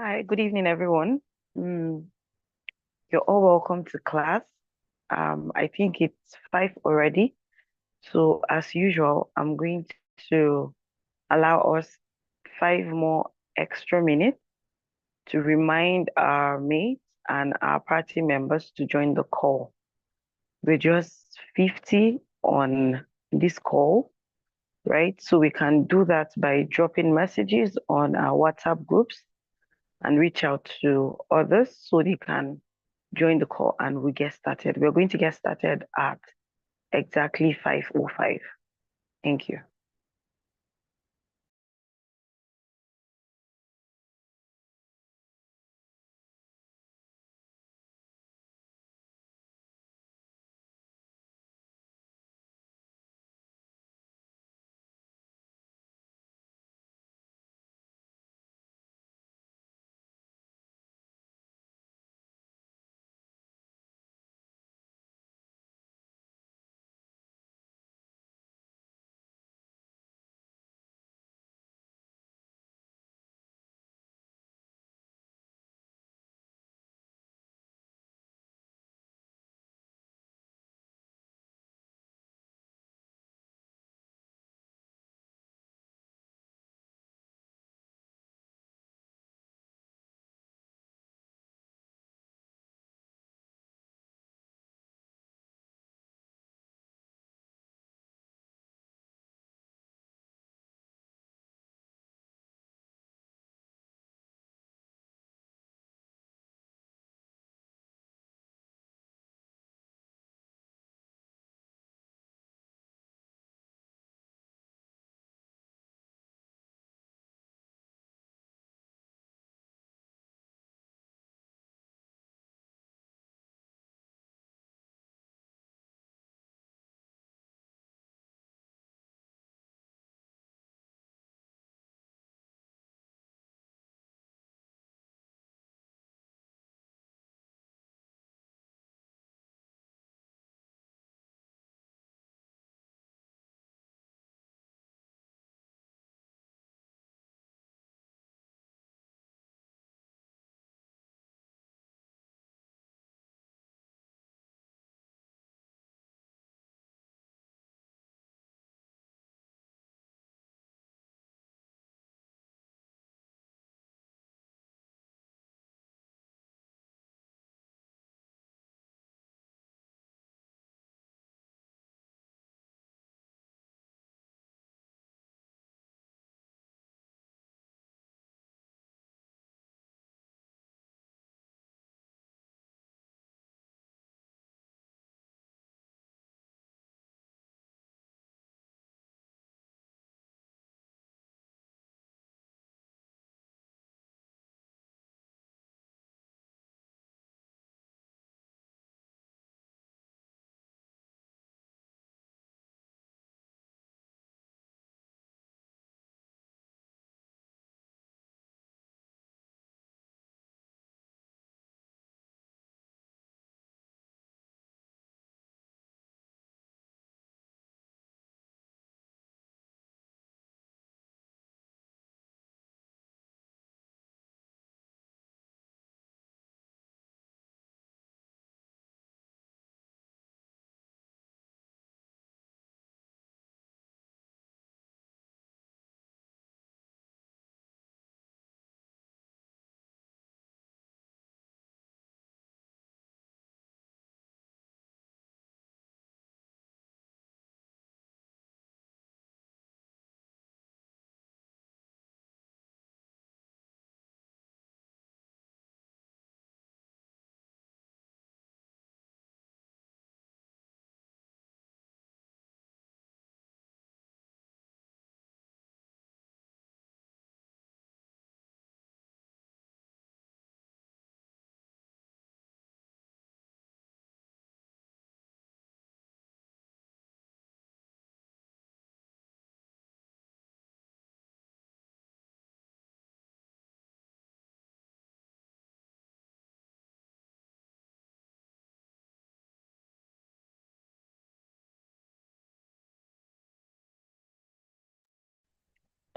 Hi, good evening, everyone. Mm, you're all welcome to class. I think it's 5 already. So, as usual, I'm going to allow us 5 more extra minutes to remind our mates and our party members to join the call. We're just 50 on this call, right? So we can do that by dropping messages on our WhatsApp groups and reach out to others so they can join the call and we get started. We're going to get started at exactly 5:05. Thank you.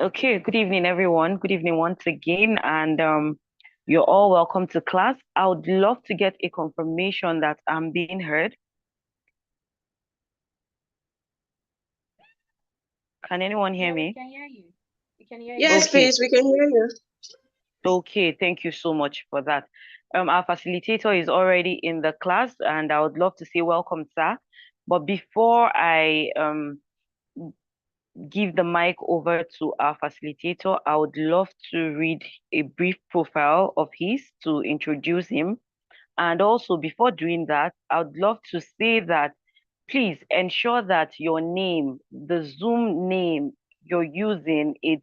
Okay, good evening, everyone. Good evening once again. And You're all welcome to class. I would love to get a confirmation that I'm being heard. Can anyone hear me? We can hear you. We can hear you. Yes, Okay. please, we can hear you. Okay, thank you so much for that. Our facilitator is already in the class, and I would love to say welcome, sir. But before I give the mic over to our facilitator, I would love to read a brief profile of his to introduce him. And also, before doing that, I would love to say that please ensure that your name, the Zoom name you're using, is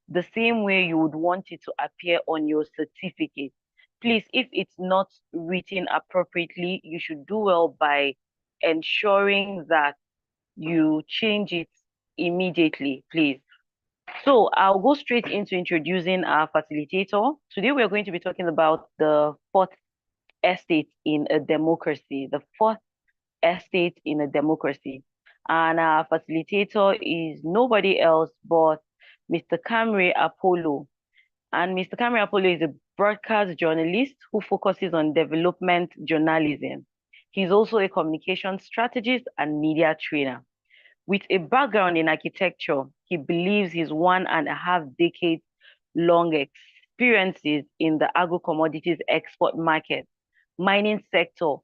the same way you would want it to appear on your certificate. Please, if it's not written appropriately, you should do well by ensuring that you change it immediately, please. So I'll go straight into introducing our facilitator. Today we're going to be talking about the fourth estate in a democracy, the fourth estate in a democracy. And our facilitator is nobody else but Mr. Camry Apollo. And Mr. Camry Apollo is a broadcast journalist who focuses on development journalism. He's also a communication strategist and media trainer. With a background in architecture, he believes his 1.5 decades long experiences in the agro-commodities export market, mining sector,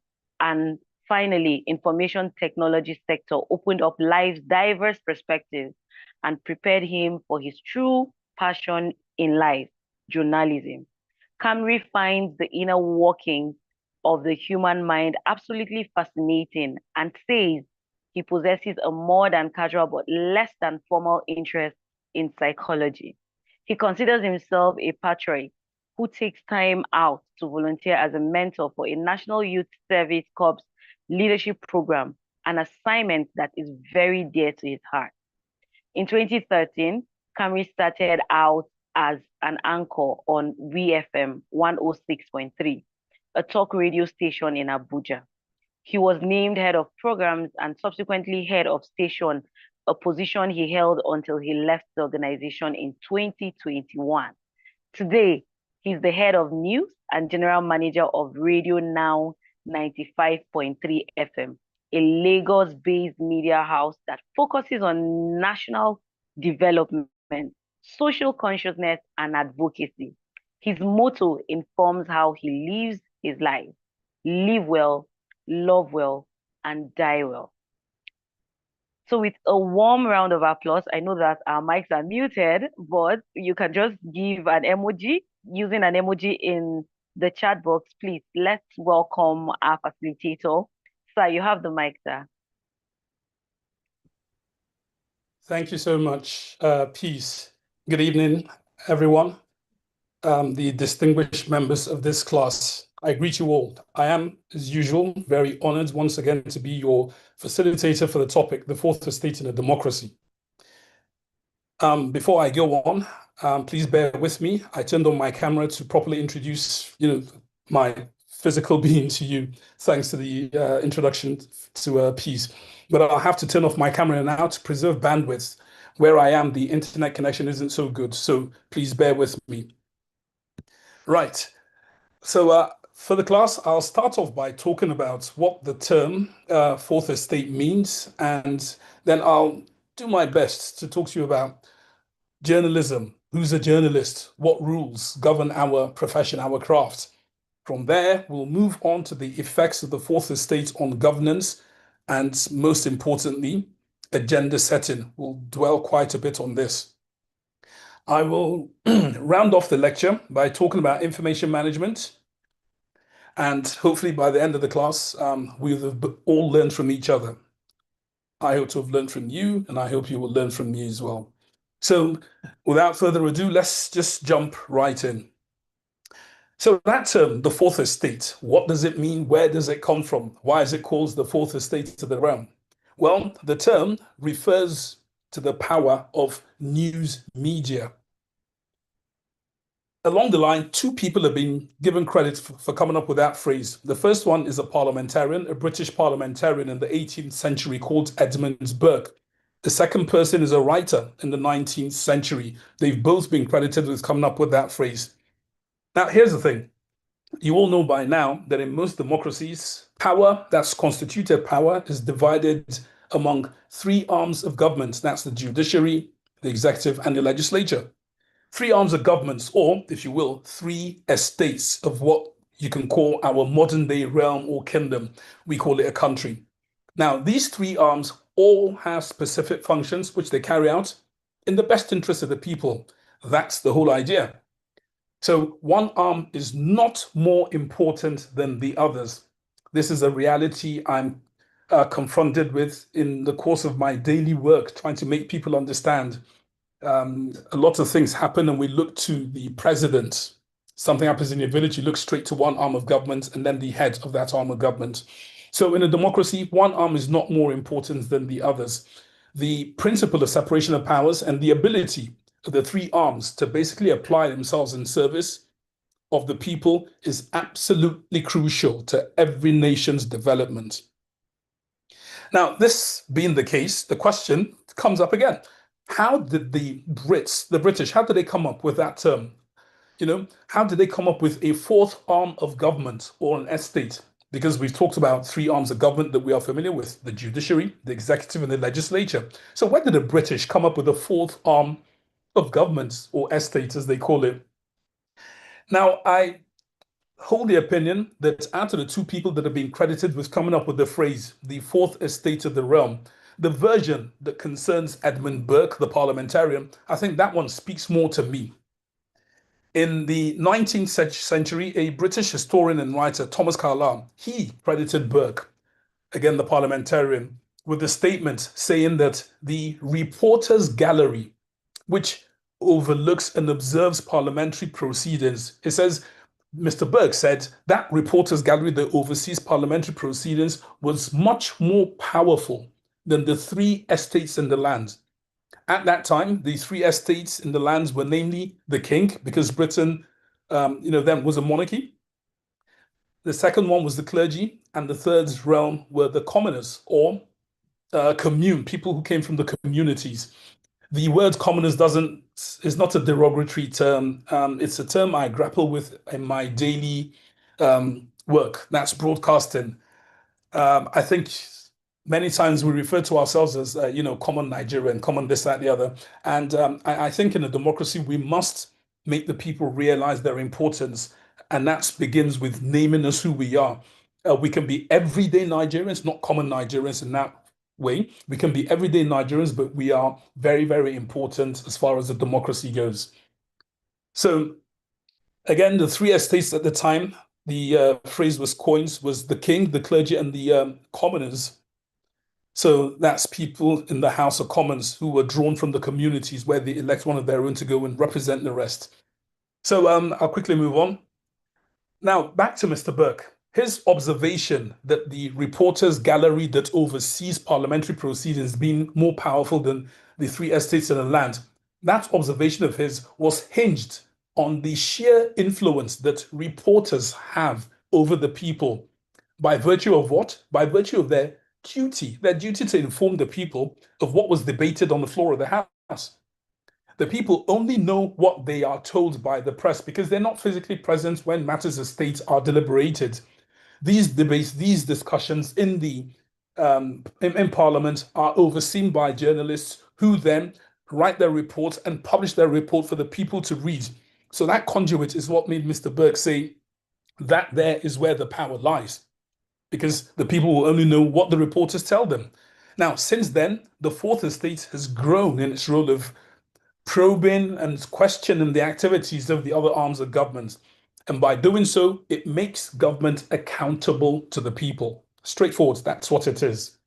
and finally, information technology sector opened up life's diverse perspectives and prepared him for his true passion in life, journalism. Camry finds the inner workings of the human mind absolutely fascinating and says he possesses a more than casual but less than formal interest in psychology. He considers himself a patriot who takes time out to volunteer as a mentor for a National Youth Service Corps leadership program, an assignment that is very dear to his heart. In 2013, Camry started out as an anchor on VFM 106.3, a talk radio station in Abuja. He was named head of programs and subsequently head of station, a position he held until he left the organization in 2021. Today, he's the head of news and general manager of Radio Now 95.3 FM, a Lagos-based media house that focuses on national development, social consciousness, and advocacy. His motto informs how he lives his life: live well, love well, and die well. So with a warm round of applause, I know that our mics are muted, but you can just give an emoji using an emoji in the chat box, please. Let's welcome our facilitator. Sir, you have the mic, sir. Thank you so much, Peace. Good evening, everyone. The distinguished members of this class, I greet you all. I am, as usual, very honored once again to be your facilitator for the topic, the fourth estate in a democracy. Before I go on, please bear with me. I turned on my camera to properly introduce, my physical being to you, thanks to the introduction to Peace. But I'll have to turn off my camera now to preserve bandwidth. Where I am, the internet connection isn't so good, so please bear with me. Right. So for the class, I'll start off by talking about what the term fourth estate means, and then I'll do my best to talk to you about journalism. Who's a journalist? What rules govern our profession, our craft? From there, we'll move on to the effects of the fourth estate on governance, and most importantly, agenda setting. We'll dwell quite a bit on this. I will round off the lecture by talking about information management. And hopefully by the end of the class, we'll have all learned from each other. I hope to have learned from you, and I hope you will learn from me as well. So without further ado, let's just jump right in. So that term, the fourth estate, what does it mean? Where does it come from? Why is it called the fourth estate of the realm? Well, the term refers to the power of news media. Along the line, two people have been given credit for coming up with that phrase. The first one is a parliamentarian, a British parliamentarian in the 18th century called Edmund Burke. The second person is a writer in the 19th century. They've both been credited with coming up with that phrase. Now, here's the thing. You all know by now that in most democracies, power, that's constituted power, is divided among three arms of government. That's the judiciary, the executive, and the legislature. Three arms of governments, or, if you will, three estates of what you can call our modern day realm or kingdom. We call it a country. Now, these three arms all have specific functions which they carry out in the best interest of the people. That's the whole idea. So one arm is not more important than the others. This is a reality I'm confronted with in the course of my daily work, trying to make people understand. A lot of things happen, and we look to the president. Something happens in your village, you look straight to one arm of government and then the head of that arm of government. So in a democracy, one arm is not more important than the others. The principle of separation of powers and the ability of the three arms to basically apply themselves in service of the people is absolutely crucial to every nation's development. Now, this being the case, the question comes up again. How did the British, how did they come up with that term? How did they come up with a fourth arm of government or an estate? Because we've talked about three arms of government that we are familiar with, the judiciary, the executive, and the legislature. So where did the British come up with a fourth arm of government, or estate as they call it? Now, I hold the opinion that out of the two people that have been credited with coming up with the phrase, the fourth estate of the realm, the version that concerns Edmund Burke, the parliamentarian, I think that one speaks more to me. In the 19th century, a British historian and writer, Thomas Carlyle, he credited Burke, again the parliamentarian, with the statement saying that the reporters' gallery, which overlooks and observes parliamentary proceedings, it says, Mr. Burke said that reporters' gallery that oversees parliamentary proceedings was much more powerful than the three estates in the land. At that time, the three estates in the lands were namely the king, because Britain, then was a monarchy. The second one was the clergy, and the third realm were the commoners, or commune, people who came from the communities. The word commoners is not a derogatory term. It's a term I grapple with in my daily work. That's broadcasting. I think many times we refer to ourselves as, common Nigerian, common this, that, the other. And I think in a democracy, we must make the people realize their importance. And that begins with naming us who we are. We can be everyday Nigerians, not common Nigerians in that way. We can be everyday Nigerians, but we are very, very important as far as the democracy goes. So again, the three estates at the time, the phrase was coined, was the king, the clergy, and the commoners. So that's people in the House of Commons who were drawn from the communities where they elect one of their own to go and represent the rest. So I'll quickly move on. Now, back to Mr. Burke. His observation that the reporters' gallery that oversees parliamentary proceedings being more powerful than the three estates in the land, that observation of his was hinged on the sheer influence that reporters have over the people. By virtue of what? By virtue of their duty to inform the people of what was debated on the floor of the House. The people only know what they are told by the press because they're not physically present when matters of state are deliberated. These debates, these discussions in Parliament are overseen by journalists who then write their reports and publish their report for the people to read. So that conduit is what made Mr. Burke say that there is where the power lies, because the people will only know what the reporters tell them. Now, since then, the fourth estate has grown in its role of probing and questioning the activities of the other arms of government. And by doing so, it makes government accountable to the people. Straightforward, that's what it is.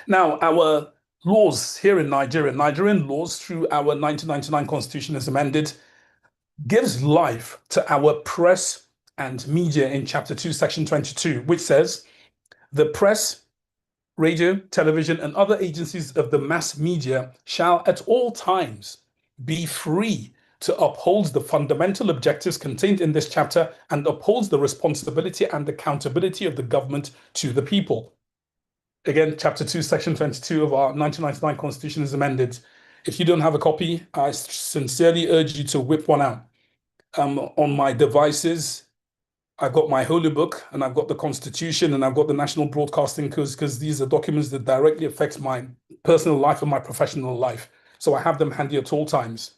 Now, our laws here in Nigeria, Nigerian laws through our 1999 constitution as amended, gives life to our press and media in Chapter 2, Section 22, which says, the press, radio, television, and other agencies of the mass media shall at all times be free to uphold the fundamental objectives contained in this chapter and upholds the responsibility and accountability of the government to the people. Again, Chapter 2, Section 22 of our 1999 Constitution is amended. If you don't have a copy, I sincerely urge you to whip one out. On my devices, I've got my holy book and I've got the Constitution and I've got the National Broadcasting Codes because these are documents that directly affect my personal life and my professional life. So I have them handy at all times.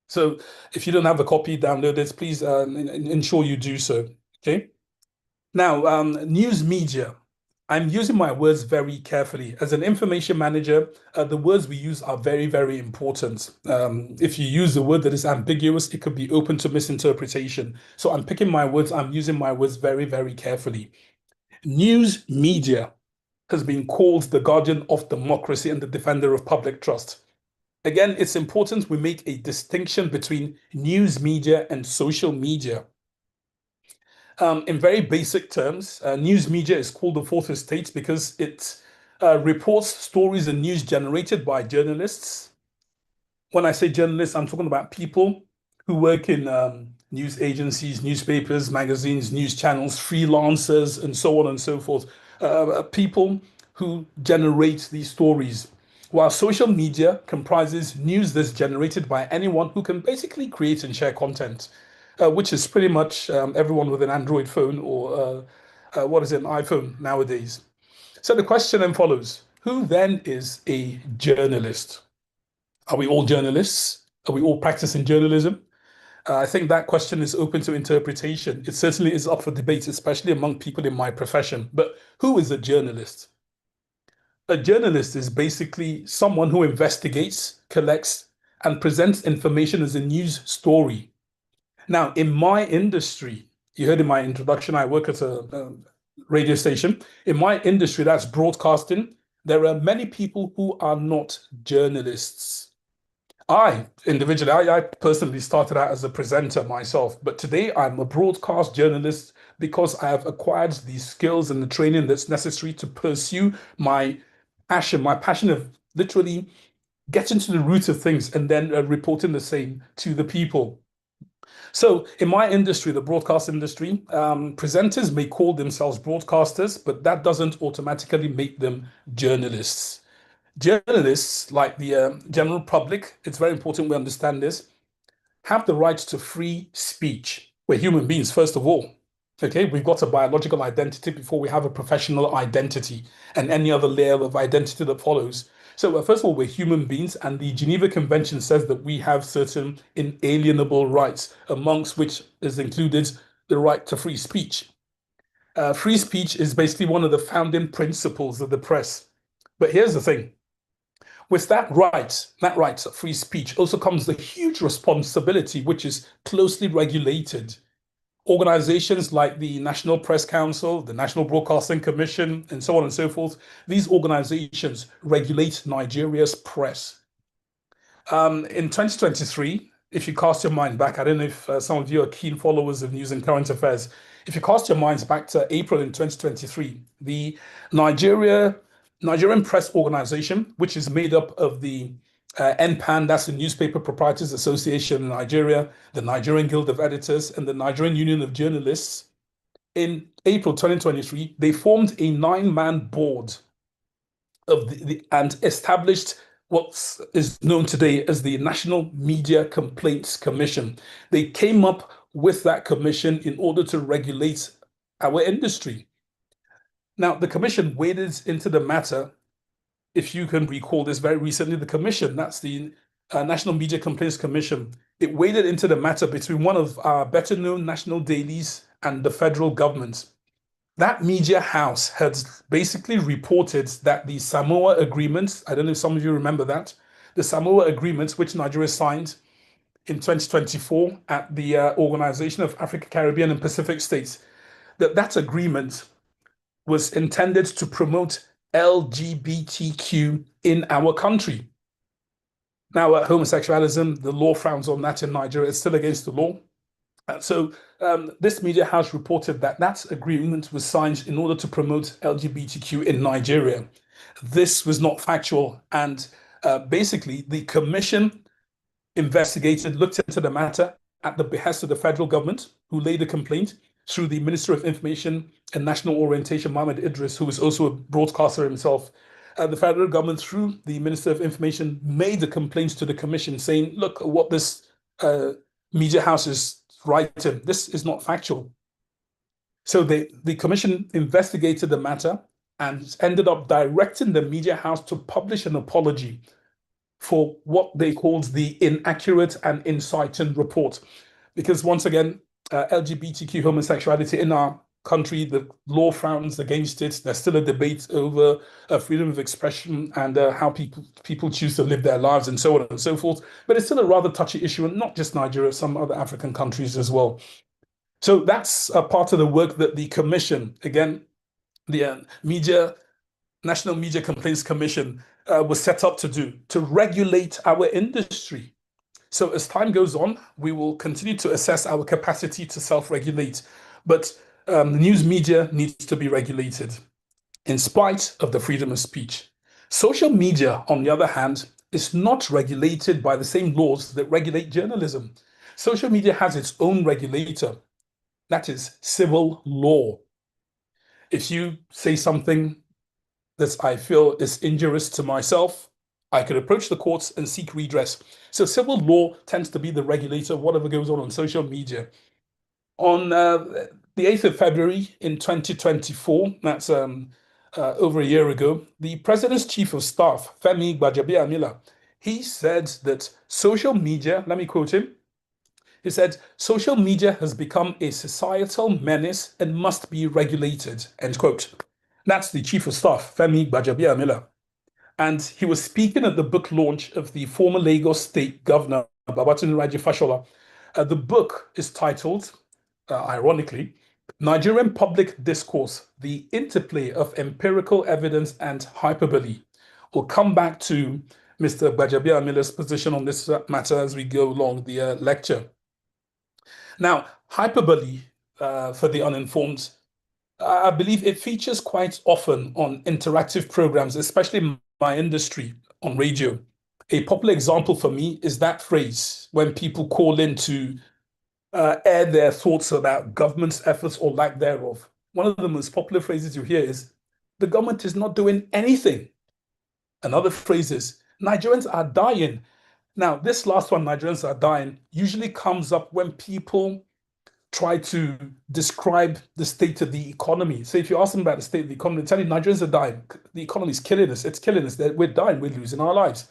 So if you don't have a copy, download it. Please ensure you do so. Okay. Now, news media. I'm using my words very carefully. As an information manager, the words we use are very, very important. If you use a word that is ambiguous, it could be open to misinterpretation. So I'm picking my words, I'm using my words very, very carefully. News media has been called the guardian of democracy and the defender of public trust. Again, it's important we make a distinction between news media and social media. In very basic terms, news media is called the fourth estate because it reports stories and news generated by journalists. When I say journalists, I'm talking about people who work in news agencies, newspapers, magazines, news channels, freelancers, and so on and so forth. People who generate these stories. While social media comprises news that's generated by anyone who can basically create and share content, which is pretty much everyone with an Android phone or what is it, an iPhone nowadays. So the question then follows, who then is a journalist? Are we all journalists? Are we all practicing journalism? I think that question is open to interpretation. It certainly is up for debate, especially among people in my profession. But who is a journalist? A journalist is basically someone who investigates, collects, and presents information as a news story. Now, in my industry, you heard in my introduction, I work at a radio station. In my industry, that's broadcasting. There are many people who are not journalists. Individually, I personally started out as a presenter myself, but today I'm a broadcast journalist because I have acquired the skills and the training that's necessary to pursue my passion of literally getting to the root of things and then reporting the same to the people. So in my industry, the broadcast industry, presenters may call themselves broadcasters, but that doesn't automatically make them journalists. Journalists, like the general public, it's very important we understand this, have the right to free speech. We're human beings, first of all. Okay, we've got a biological identity before we have a professional identity and any other layer of identity that follows. So first of all, we're human beings, and the Geneva Convention says that we have certain inalienable rights, amongst which is included the right to free speech. Free speech is basically one of the founding principles of the press. But here's the thing. With that right of free speech also comes the huge responsibility, which is closely regulated. Organizations like the National Press Council, the National Broadcasting Commission, and so on and so forth, these organizations regulate Nigeria's press. In 2023, if you cast your mind back, I don't know if some of you are keen followers of news and current affairs. If you cast your minds back to April in 2023, the Nigerian Press Organization, which is made up of the NPAN, that's the Newspaper Proprietors Association in Nigeria, the Nigerian Guild of Editors, and the Nigerian Union of Journalists. In April 2023, they formed a 9-man board and established what is known today as the National Media Complaints Commission. They came up with that commission in order to regulate our industry. Now, the commission waded into the matter. If you can recall this, very recently, the commission, that's the National Media Complaints Commission, it waded into the matter between one of our better known national dailies and the federal government. That media house had basically reported that the Samoa Agreement, I don't know if some of you remember that, the Samoa Agreement, which Nigeria signed in 2024 at the Organization of Africa, Caribbean, and Pacific States, that agreement was intended to promote LGBTQ in our country. Now, homosexualism, the law frowns on that in Nigeria. It's still against the law. So this media house reported that that agreement was signed in order to promote LGBTQ in Nigeria. This was not factual. And basically, the commission investigated, looked into the matter at the behest of the federal government, who laid a complaint through the Minister of Information and National Orientation, Mohammed Idris, who is also a broadcaster himself. The federal government, through the Minister of Information, made a complaint to the commission saying, look, what this media house is writing. This is not factual. So the commission investigated the matter and ended up directing the media house to publish an apology for what they called the inaccurate and inciting report. Because once again, LGBTQ homosexuality in our country, the law frowns against it. There's still a debate over freedom of expression and how people choose to live their lives and so on and so forth. But it's still a rather touchy issue, and not just Nigeria, some other African countries as well. So that's a part of the work that the commission, again, the National Media Complaints Commission, was set up to do, to regulate our industry. So as time goes on, we will continue to assess our capacity to self-regulate, but the news media needs to be regulated in spite of the freedom of speech. Social media, on the other hand, is not regulated by the same laws that regulate journalism. Social media has its own regulator, that is civil law. If you say something that I feel is injurious to myself, I could approach the courts and seek redress. So civil law tends to be the regulator of whatever goes on social media. On the 8th of February in 2024, that's over a year ago, the President's Chief of Staff, Femi Gbajabiamila, he said that social media, let me quote him, he said, social media has become a societal menace and must be regulated, end quote. That's the Chief of Staff, Femi Gbajabiamila. And he was speaking at the book launch of the former Lagos State Governor, Babatunde Raji Fashola. The book is titled, ironically, Nigerian Public Discourse, the Interplay of Empirical Evidence and Hyperbole. We'll come back to Mr. Gbajabiamila's position on this matter as we go along the lecture. Now, hyperbole, for the uninformed, I believe it features quite often on interactive programs, especially in my industry on radio. A popular example for me is that phrase when people call in to air their thoughts about government's efforts or lack thereof. One of the most popular phrases you hear is, the government is not doing anything. Another phrase is, Nigerians are dying. Now, this last one, Nigerians are dying, usually comes up when people try to describe the state of the economy. So if you ask them about the state of the economy, they tell you Nigerians are dying. The economy is killing us. It's killing us. We're dying. We're losing our lives.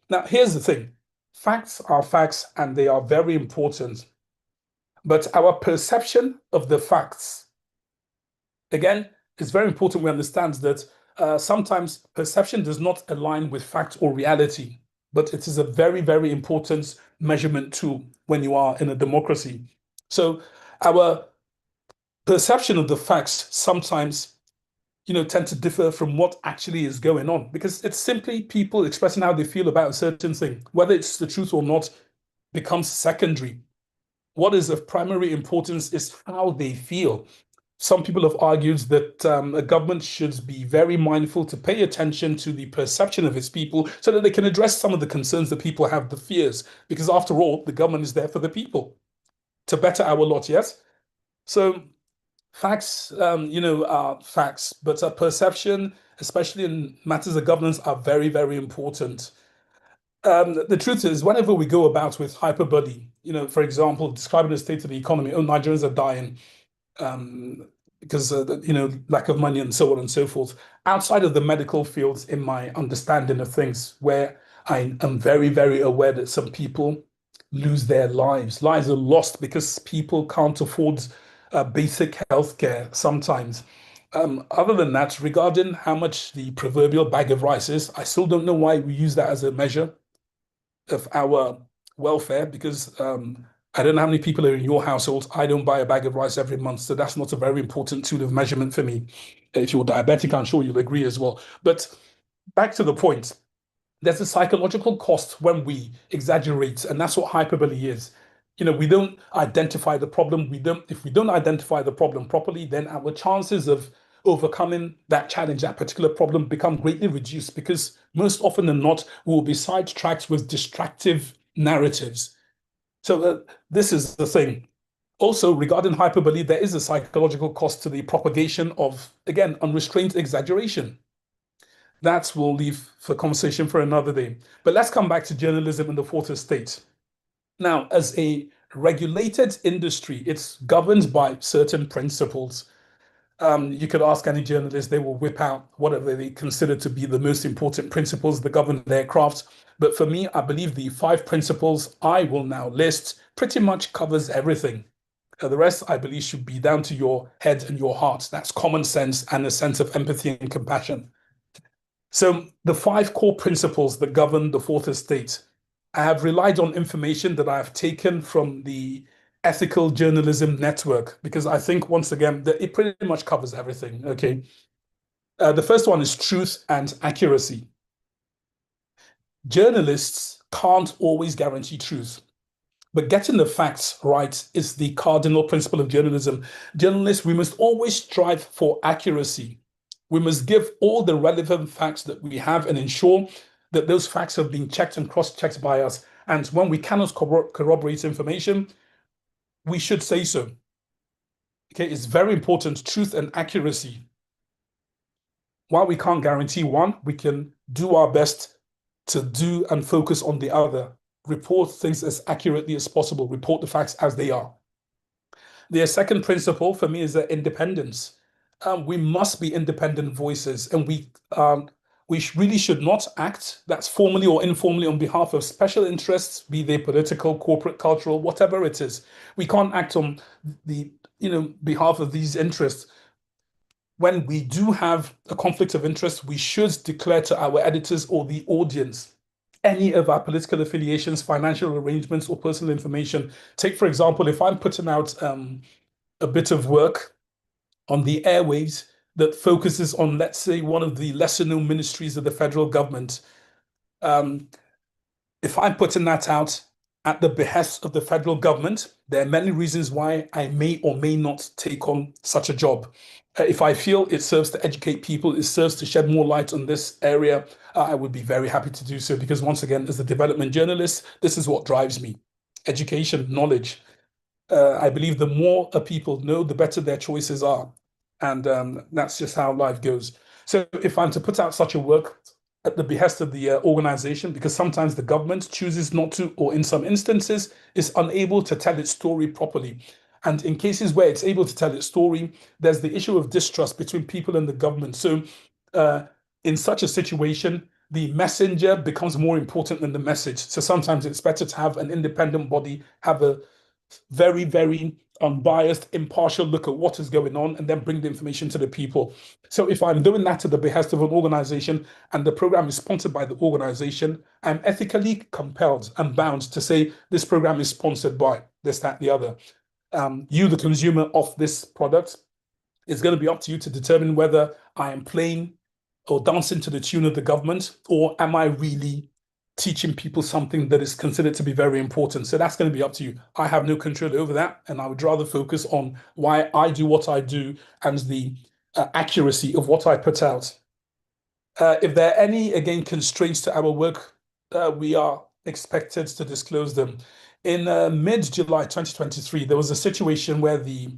Now, here's the thing. Facts are facts, and they are very important. But our perception of the facts, again, it's very important we understand that sometimes perception does not align with fact or reality, but it is a very, very important measurement tool when you are in a democracy. So our perception of the facts sometimes, tend to differ from what actually is going on, because it's simply people expressing how they feel about a certain thing. Whether it's the truth or not becomes secondary. What is of primary importance is how they feel. Some people have argued that a government should be very mindful to pay attention to the perception of its people so that they can address some of the concerns that people have, the fears, because after all, the government is there for the people to better our lot, yes? So facts, are facts, but perception, especially in matters of governance, are very, very important. The truth is, whenever we go about with hyperbole, for example, describing the state of the economy, oh, Nigerians are dying because, lack of money and so on and so forth, outside of the medical fields, in my understanding of things, where I am very, very aware that some people lose their lives. Lives are lost because people can't afford basic healthcare sometimes. Other than that, regarding how much the proverbial bag of rice is, I still don't know why we use that as a measure of our welfare, because I don't know how many people are in your household. I don't buy a bag of rice every month, so that's not a very important tool of measurement for me. If you're diabetic, I'm sure you'll agree as well. But back to the point, there's a psychological cost when we exaggerate, and that's what hyperbole is. We don't identify the problem. If we don't identify the problem properly, then our chances of overcoming that challenge, that particular problem, become greatly reduced, because most often than not, we will be sidetracked with distractive narratives. So this is the thing. Also, regarding hyperbole, there is a psychological cost to the propagation of, again, unrestrained exaggeration. That we'll leave for conversation for another day. But let's come back to journalism in the fourth estate. Now, as a regulated industry, it's governed by certain principles. You could ask any journalist, they will whip out whatever they consider to be the most important principles that govern their craft. But for me, I believe the 5 principles I will now list pretty much covers everything. The rest, I believe, should be down to your head and your heart. That's common sense and a sense of empathy and compassion. So the 5 core principles that govern the fourth estate, I have relied on information that I have taken from the Ethical Journalism Network, because I think, once again, that it pretty much covers everything. Okay. The first one is truth and accuracy. Journalists can't always guarantee truth, but getting the facts right is the cardinal principle of journalism. Journalists, we must always strive for accuracy. We must give all the relevant facts that we have and ensure that those facts have been checked and cross-checked by us. And when we cannot corroborate information, we should say so. Okay, it's very important, truth and accuracy. While we can't guarantee one, we can do our best to do and focus on the other. Report things as accurately as possible, report the facts as they are. The second principle for me is independence. We must be independent voices, and we really should not act, that's formally or informally, on behalf of special interests, be they political, corporate, cultural, whatever it is. We can't act on the behalf of these interests. When we do have a conflict of interest, we should declare to our editors or the audience any of our political affiliations, financial arrangements, or personal information. Take, for example, if I'm putting out a bit of work on the airwaves that focuses on, let's say, one of the lesser known ministries of the federal government, if I'm putting that out at the behest of the federal government, there are many reasons why I may or may not take on such a job. If I feel it serves to educate people, it serves to shed more light on this area, I would be very happy to do so, because once again, as a development journalist, this is what drives me. Education, knowledge. I believe the more people know, the better their choices are. And that's just how life goes. So if I'm to put out such a work at the behest of the organization, because sometimes the government chooses not to, or in some instances is unable to tell its story properly. And in cases where it's able to tell its story, there's the issue of distrust between people and the government. So in such a situation, the messenger becomes more important than the message. So sometimes it's better to have an independent body, have a very, very unbiased, impartial look at what is going on, and then bring the information to the people. So if I'm doing that at the behest of an organization and the program is sponsored by the organization, I'm ethically compelled and bound to say this program is sponsored by this, that, the other. You, the consumer of this product, it's going to be up to you to determine whether I am playing or dancing to the tune of the government, or am I really teaching people something that is considered to be very important. So that's going to be up to you. I have no control over that, and I would rather focus on why I do what I do and the accuracy of what I put out. If there are any, again, constraints to our work, we are expected to disclose them. In mid-July 2023, there was a situation where the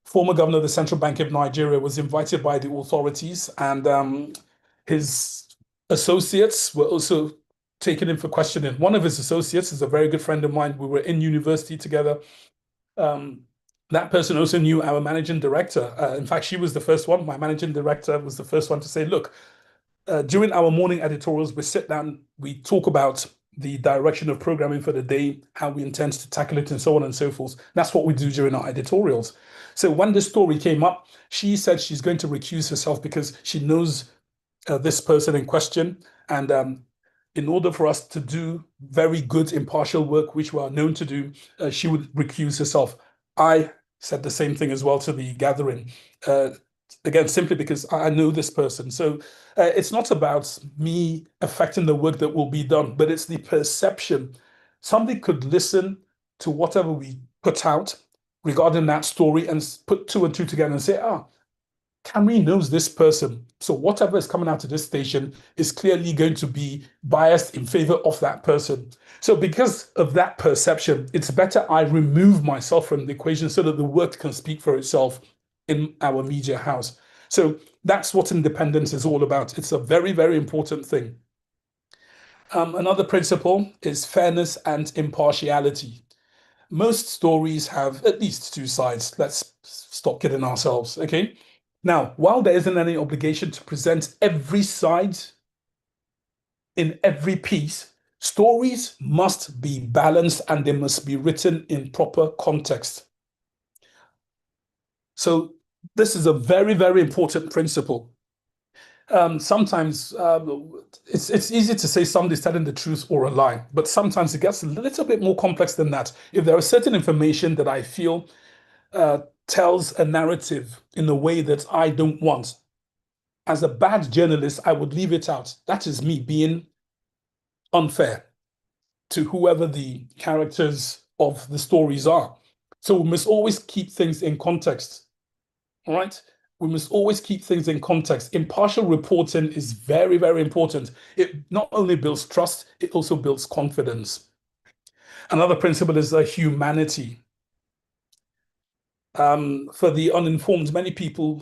former governor of the Central Bank of Nigeria was invited by the authorities, and his associates were also taken in for questioning. One of his associates is a very good friend of mine. We were in university together. That person also knew our managing director. In fact, she was the first one. My managing director was the first one to say, look, during our morning editorials, we sit down, we talk about the direction of programming for the day, how we intend to tackle it, and so on and so forth. That's what we do during our editorials. So when this story came up, she said she's going to recuse herself because she knows this person in question. And in order for us to do very good, impartial work, which we are known to do, she would recuse herself. I said the same thing as well to the gathering. Again, simply because I know this person. So it's not about me affecting the work that will be done, but it's the perception. Somebody could listen to whatever we put out regarding that story and put 2 and 2 together and say, Camry knows this person. So whatever is coming out of this station is clearly going to be biased in favor of that person. So because of that perception, it's better I remove myself from the equation so that the work can speak for itself in our media house. So that's what independence is all about. It's a very, very important thing. Another principle is fairness and impartiality. Most stories have at least two sides. Let's stop kidding ourselves, okay? Now, while there isn't any obligation to present every side in every piece, stories must be balanced and they must be written in proper context. So this is a very, very important principle. Sometimes it's easy to say somebody's telling the truth or a lie, but sometimes it gets a little bit more complex than that. If there is certain information that I feel tells a narrative in a way that I don't want, as a bad journalist, I would leave it out. That is me being unfair to whoever the characters of the stories are. So we must always keep things in context. All right. We must always keep things in context. Impartial reporting is very, very important. It not only builds trust, it also builds confidence. Another principle is humanity. For the uninformed, many people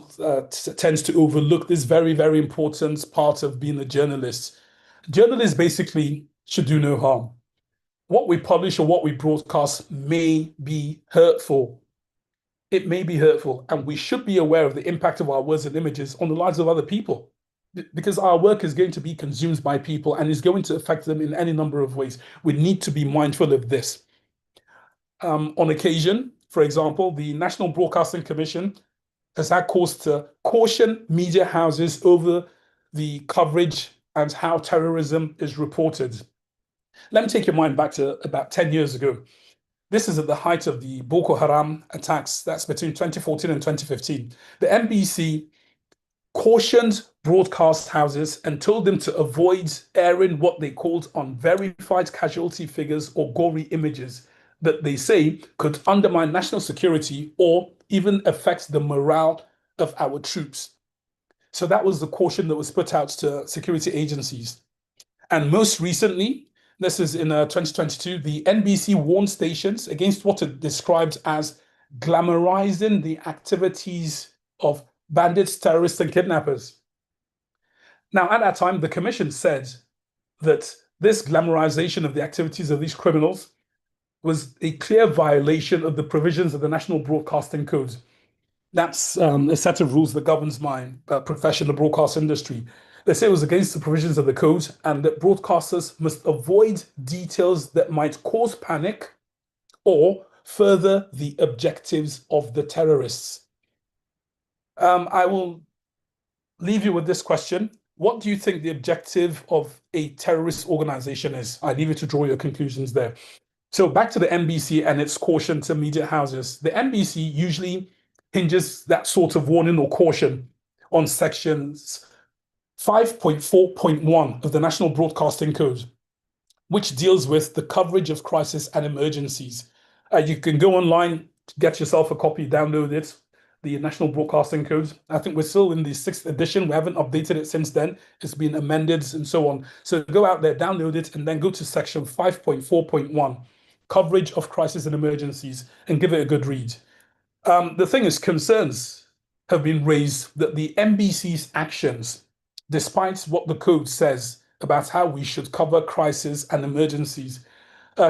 tend to overlook this very, very important part of being a journalist. Journalists basically should do no harm. What we publish or what we broadcast may be hurtful. It may be hurtful, and we should be aware of the impact of our words and images on the lives of other people, because our work is going to be consumed by people and is going to affect them in any number of ways. We need to be mindful of this. On occasion, for example, the National Broadcasting Commission has had cause to caution media houses over the coverage and how terrorism is reported. Let me take your mind back to about 10 years ago. This is at the height of the Boko Haram attacks. That's between 2014 and 2015. The NBC cautioned broadcast houses and told them to avoid airing what they called unverified casualty figures or gory images that they say could undermine national security or even affect the morale of our troops. So that was the caution that was put out to security agencies. And most recently, this is in 2022, the NBC warned stations against what it described as glamorizing the activities of bandits, terrorists, and kidnappers. Now, at that time, the commission said that this glamorization of the activities of these criminals was a clear violation of the provisions of the National Broadcasting Code. That's a set of rules that governs my profession, the broadcast industry. They say it was against the provisions of the code and that broadcasters must avoid details that might cause panic or further the objectives of the terrorists. I will leave you with this question. What do you think the objective of a terrorist organization is? I leave you to draw your conclusions there. So back to the NBC and its caution to media houses. The NBC usually hinges that sort of warning or caution on sections 5.4.1 of the National Broadcasting Code, which deals with the coverage of crisis and emergencies. You can go online, get yourself a copy, download it, the National Broadcasting Code. I think we're still in the 6th edition. We haven't updated it since then. It's been amended and so on. So go out there, download it, and then go to section 5.4.1, coverage of crisis and emergencies, and give it a good read. The thing is, concerns have been raised that the NBC's actions, despite what the code says about how we should cover crises and emergencies,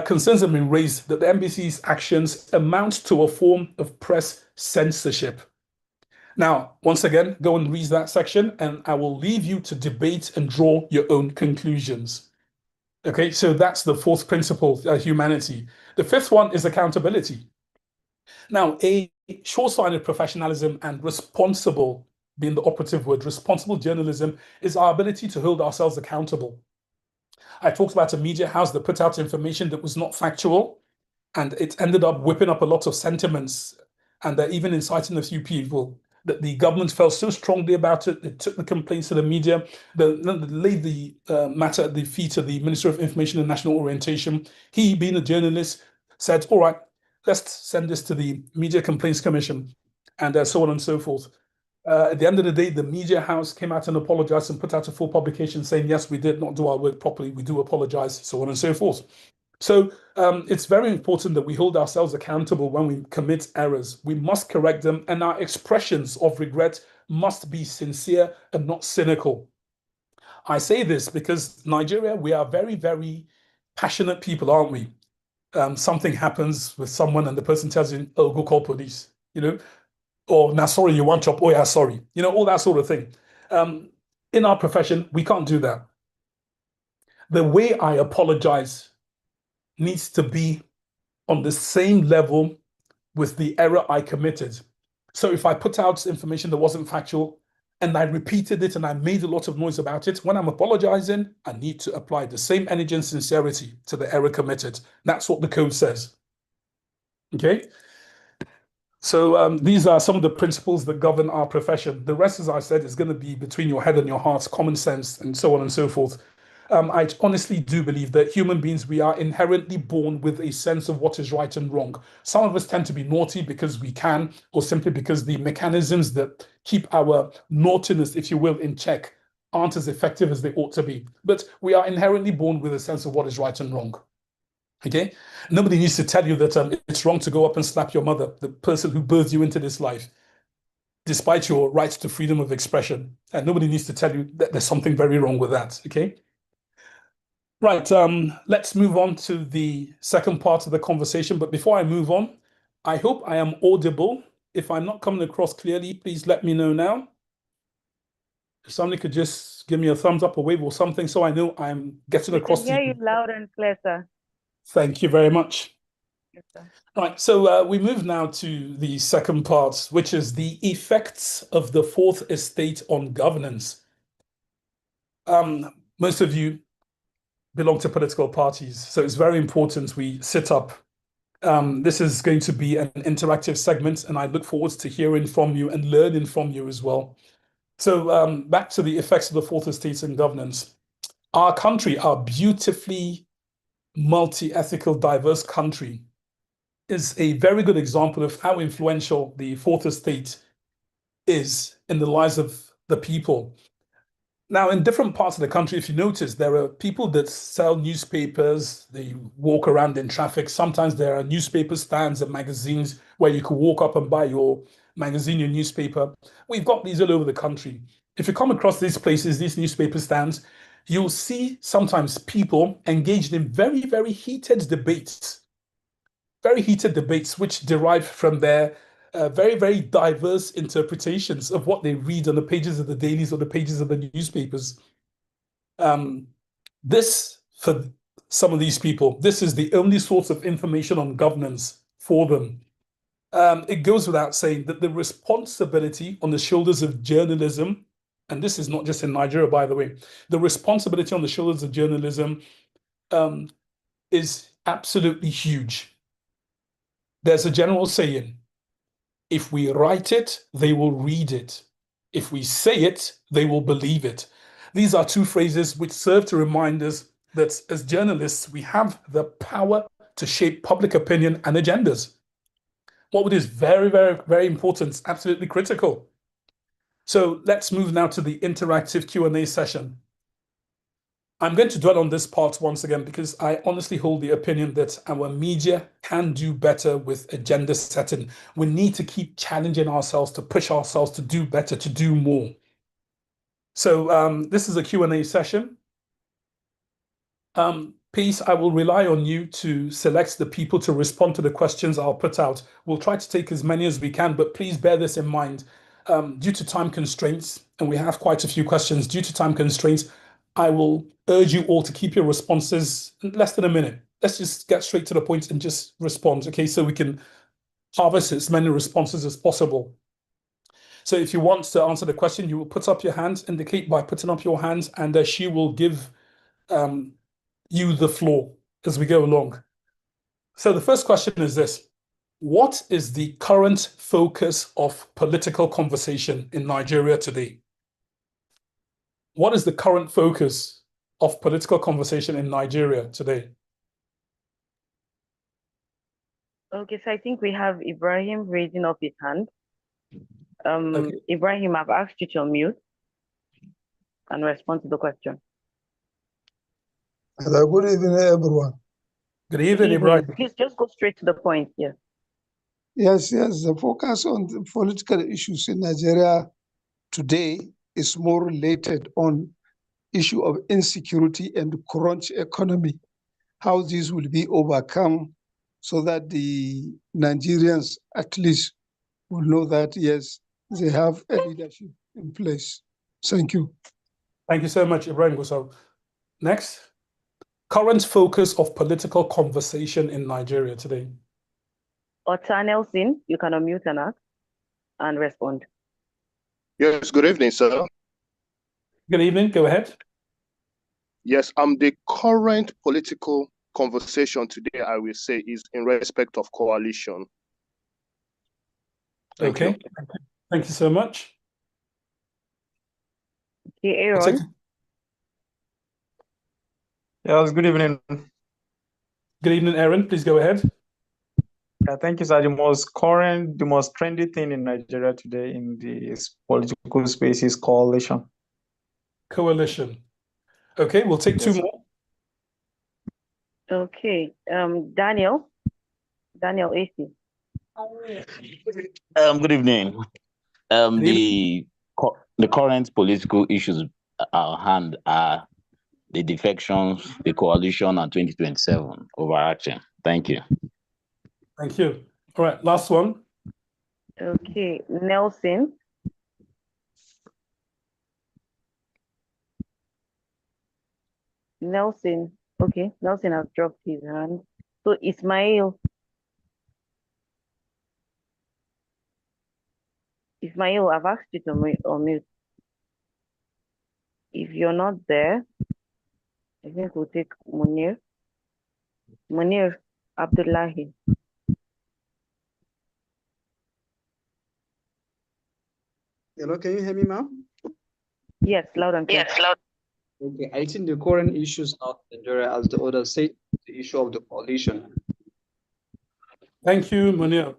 concerns have been raised that the NBC's actions amount to a form of press censorship. Now, once again, go and read that section, and I will leave you to debate and draw your own conclusions. Okay, so that's the 4th principle, humanity. The 5th one is accountability. Now, a sure sign of professionalism and responsible, being the operative word, responsible journalism is our ability to hold ourselves accountable. I talked about a media house that put out information that was not factual, and it ended up whipping up a lot of sentiments and even inciting a few people that the government felt so strongly about it. They took the complaints to the media, they laid the matter at the feet of the Minister of Information and National Orientation. He, being a journalist, said, all right, let's send this to the Media Complaints Commission, and so on and so forth. At the end of the day, the media house came out and apologized and put out a full publication saying, yes, we did not do our work properly. We do apologize, so on and so forth. So it's very important that we hold ourselves accountable when we commit errors. We must correct them, and our expressions of regret must be sincere and not cynical. I say this because Nigeria, we are very, very passionate people, aren't we? something happens with someone and the person tells you, oh, go call police, or now sorry, you want chop, oh yeah, sorry, all that sort of thing. In our profession, we can't do that. The way I apologize needs to be on the same level with the error I committed. So if I put out information that wasn't factual and I repeated it and I made a lot of noise about it, when I'm apologizing, I need to apply the same energy and sincerity to the error committed. That's what the code says. Okay? So these are some of the principles that govern our profession. The rest, as I said, is going to be between your head and your heart, common sense, and so on and so forth. I honestly do believe that human beings, we are inherently born with a sense of what is right and wrong. Some of us tend to be naughty because we can, or simply because the mechanisms that keep our naughtiness, if you will, in check aren't as effective as they ought to be. But we are inherently born with a sense of what is right and wrong. Okay? Nobody needs to tell you that it's wrong to go up and slap your mother, the person who birthed you into this life, despite your right to freedom of expression. And nobody needs to tell you that there's something very wrong with that. Okay? Right, let's move on to the second part of the conversation. But before I move on, I hope I am audible. If I'm not coming across clearly, please let me know now. If somebody could just give me a thumbs up or wave or something so I know I'm getting across to you. I can hear you loud and clear, sir. Thank you very much. Yes, sir. Right, so we move now to the second part, which is the effects of the Fourth Estate on governance. Most of you belong to political parties, so it's very important we sit up. This is going to be an interactive segment, and I look forward to hearing from you and learning from you as well. So back to the effects of the Fourth Estate on governance. Our country, our beautifully multi-ethical, diverse country, is a very good example of how influential the Fourth Estate is in the lives of the people. Now, in different parts of the country, if you notice, there are people that sell newspapers, they walk around in traffic. Sometimes there are newspaper stands and magazines where you can walk up and buy your magazine, your newspaper. We've got these all over the country. If you come across these places, these newspaper stands, you'll see sometimes people engaged in very, very heated debates which derive from their very, very diverse interpretations of what they read on the pages of the dailies or the pages of the newspapers. This, for some of these people, this is the only source of information on governance for them. It goes without saying that the responsibility on the shoulders of journalism, and this is not just in Nigeria, by the way, the responsibility on the shoulders of journalism is absolutely huge. There's a general saying, if we write it, they will read it. If we say it, they will believe it. These are two phrases which serve to remind us that as journalists, we have the power to shape public opinion and agendas. What is very, very, very important, absolutely critical. So let's move now to the interactive Q&A session. I'm going to dwell on this part once again because I honestly hold the opinion that our media can do better with agenda setting. We need to keep challenging ourselves, to push ourselves to do better, to do more. So this is a Q&A session. Peace, I will rely on you to select the people to respond to the questions I'll put out. We'll try to take as many as we can, but please bear this in mind. Due to time constraints, and we have quite a few questions, due to time constraints, I will urge you all to keep your responses in less than a minute. Let's just get straight to the point and just respond, okay? So we can harvest as many responses as possible. So if you want to answer the question, you will put up your hands, indicate by putting up your hands, and she will give you the floor as we go along. So the first question is this: what is the current focus of political conversation in Nigeria today? What is the current focus of political conversation in Nigeria today? Okay, so I think we have Ibrahim raising up his hand. Okay. Ibrahim, I've asked you to unmute and respond to the question. Hello, good evening, everyone. Good evening, Ibrahim. Please just go straight to the point. Yeah. Yes, the focus on the political issues in Nigeria today is more related on issue of insecurity and crunch economy, how this will be overcome so that the Nigerians at least will know that, yes, they have a leadership in place. Thank you. Thank you so much, Ibrahim Gusau. Next, current focus of political conversation in Nigeria today. Ota Nelson, you can unmute and respond. Yes, good evening, sir. Good evening, go ahead. Yes, the current political conversation today, I will say, is in respect of coalition. Thank you. Thank you so much. Okay, Aaron. Yes, good evening. Good evening, Aaron. Please go ahead. Yeah, thank you, sir. The most current, the most trendy thing in Nigeria today in the political space is coalition. Coalition. Okay, we'll take two more. Okay, Daniel AC. Good evening. The current political issues at hand are the defections, the coalition, and 2027 overarching. Thank you. Thank you. All right, last one. Okay, Nelson. Okay, Nelson has dropped his hand. So Ismail, I've asked you to unmute. If you're not there, I think we'll take Munir. Munir Abdullahi. Hello, can you hear me, ma'am? Yes, loud and clear. Yes, loud. Okay, I think the current issues now in Nigeria, as the others say, the issue of the coalition. Thank you, Munir.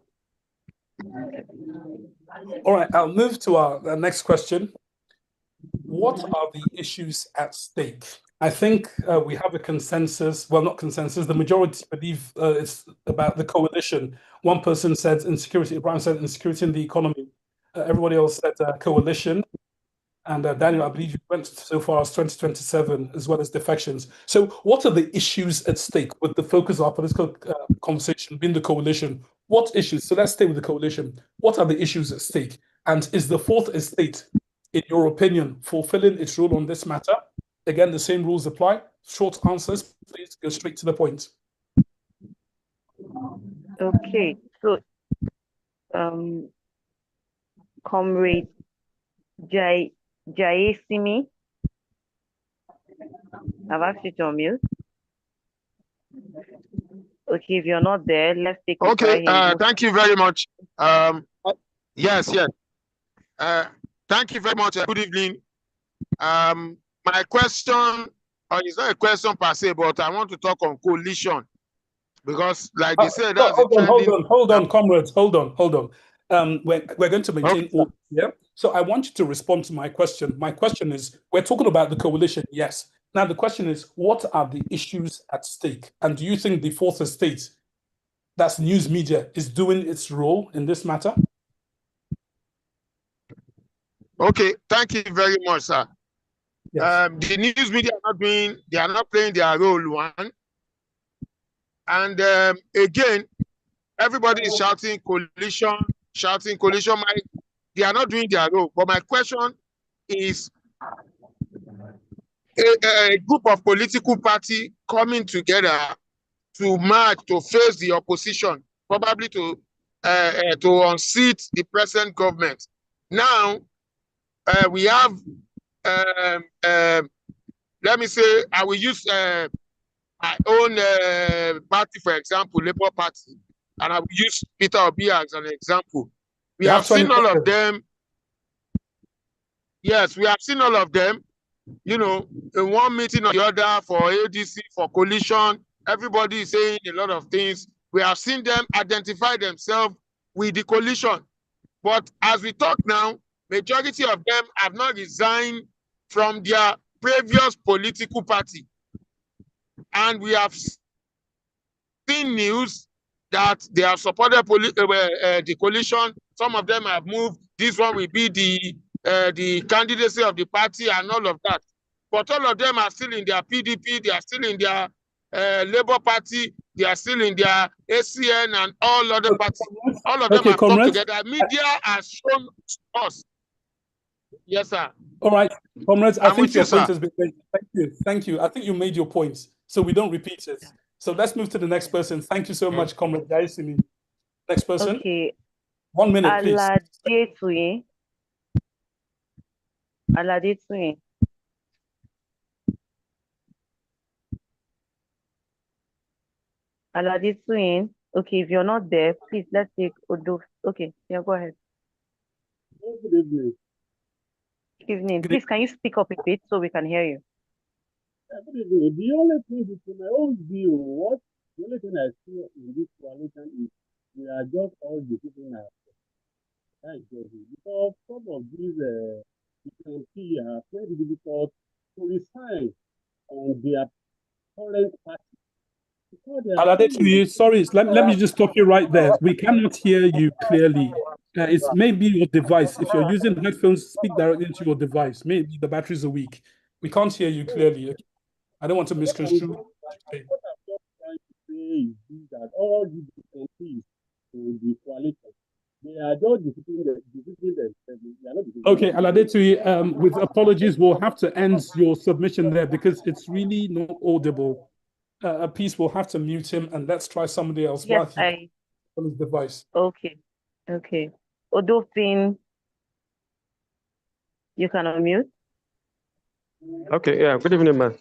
All right, I'll move to our next question. What are the issues at stake? I think we have a consensus, well, not consensus, the majority believe it's about the coalition. One person said insecurity, Ibrahim said insecurity in the economy. Everybody else said coalition. And Daniel, I believe you went so far as 2027, as well as defections. So what are the issues at stake with the focus of our political conversation being the coalition? What issues? So let's stay with the coalition. What are the issues at stake? And is the fourth estate, in your opinion, fulfilling its role on this matter? Again, the same rules apply. Short answers, please go straight to the point. Okay, so Comrade Jaisimi, I've asked you to unmute. Okay, if you're not there, let's take. Okay, thank you very much. Yes. Thank you very much. Good evening. My question, it's not a question per se, but I want to talk on coalition because, like they said, that's hold on, comrades, hold on. We're going to maintain order here. So I want you to respond to my question. My question is, we're talking about the coalition, yes. Now the question is, what are the issues at stake? And do you think the fourth estate, that's news media, is doing its role in this matter? Okay, thank you very much, sir. Yes. The news media they are not playing their role, one. And again, everybody is shouting coalition. They are not doing their role. But my question is, a group of political parties coming together to march to face the opposition, probably to unseat the present government. Now, we have, let me say, I will use my own party, for example, Labour Party, and I will use Peter Obi as an example. We have seen all of them. Yes, we have seen all of them, you know, in one meeting or the other for ADC, for coalition. Everybody is saying a lot of things. We have seen them identify themselves with the coalition. But as we talk now, majority of them have not resigned from their previous political party. And we have seen news that they have supported the coalition. Some of them have moved. This one will be the candidacy of the party and all of that. But all of them are still in their PDP. They are still in their Labour Party, they are still in their ACN and all other parties. All of them Okay, have come comrades. together. Media has shown us. Yes, sir. All right, comrades, I I'm think with your you, point sir. has been made. Thank you. Thank you. I think you made your points, so we don't repeat it. So let's move to the next person. Thank you so much, Comrade Daisini. Next person. Okay. 1 minute, please. Aladetuye. Aladetuye. Aladetuye. Okay, if you're not there, please let's take Odo. Okay, yeah, go ahead. Good evening. Good evening. Good Please, can you speak up a bit so we can hear you? Good evening. The only thing is, in my own view, the only thing I see in this coalition is we are just all defeating ourselves. Because some of these, you can see, are very difficult to resign on their current party. Because they are Aladetuye, sorry, let me just stop you right there. We cannot hear you clearly. It's maybe your device. If you're using headphones, speak directly into your device. Maybe the batteries are weak. We can't hear you clearly. I don't want to misconstrue. what I'm just trying to say is that all these differences in the coalition, they are just defeating themselves. They are not defeating Okay, Aladetuye, with apologies, we'll have to end your submission there because it's really not audible. A piece will have to mute him and let's try somebody else Yes, while he on his device. Okay. Okay. Odofin, you can unmute. Okay, yeah, good evening, man.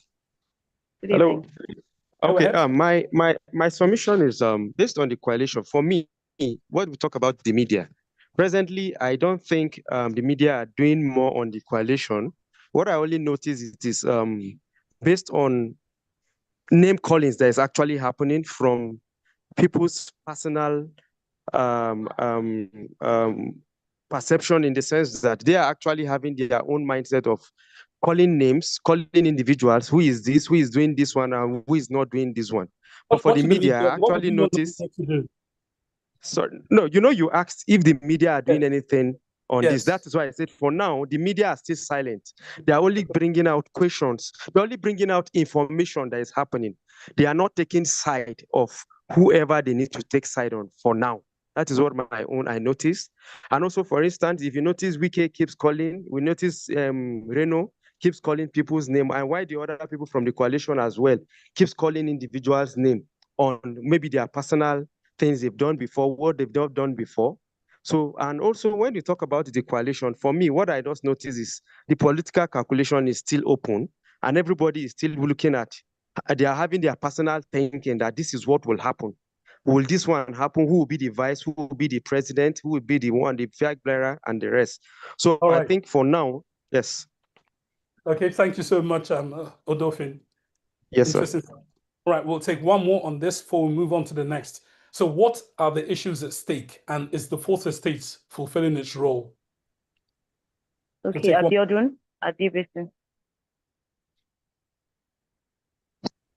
Good Hello. evening. Okay, my submission is based on the coalition. For me, what we talk about the media. Presently, I don't think the media are doing more on the coalition. What I only notice is based on name callings that is actually happening from people's personal perception, in the sense that they are actually having their own mindset of calling names, calling individuals, who is this, who is doing this one, and who is not doing this one. But for the media, I actually noticed. So no, you asked if the media are doing anything on this. That is why I said for now, the media are still silent. They are only bringing out questions. They're only bringing out information that is happening. They are not taking side of whoever they need to take side on for now. That is what I noticed. And also, for instance, if you notice, Wike keeps calling, we notice Reno keeps calling people's name, and why the other people from the coalition as well keeps calling individuals' name on maybe their personal things they've done before, what they've not done before. So, and also when you talk about the coalition, for me, what I just notice is the political calculation is still open and everybody is still looking at, they are having their personal thinking that this is what will happen. Will this one happen? Who will be the vice? Who will be the president? Who will be the one, the flag bearer and the rest? So I think for now, yes. Okay, thank you so much, Odofin. Yes, sir. All right, we'll take one more on this before we move on to the next. So what are the issues at stake, and is the fourth estate fulfilling its role? Okay, Abiodun, Adibesin.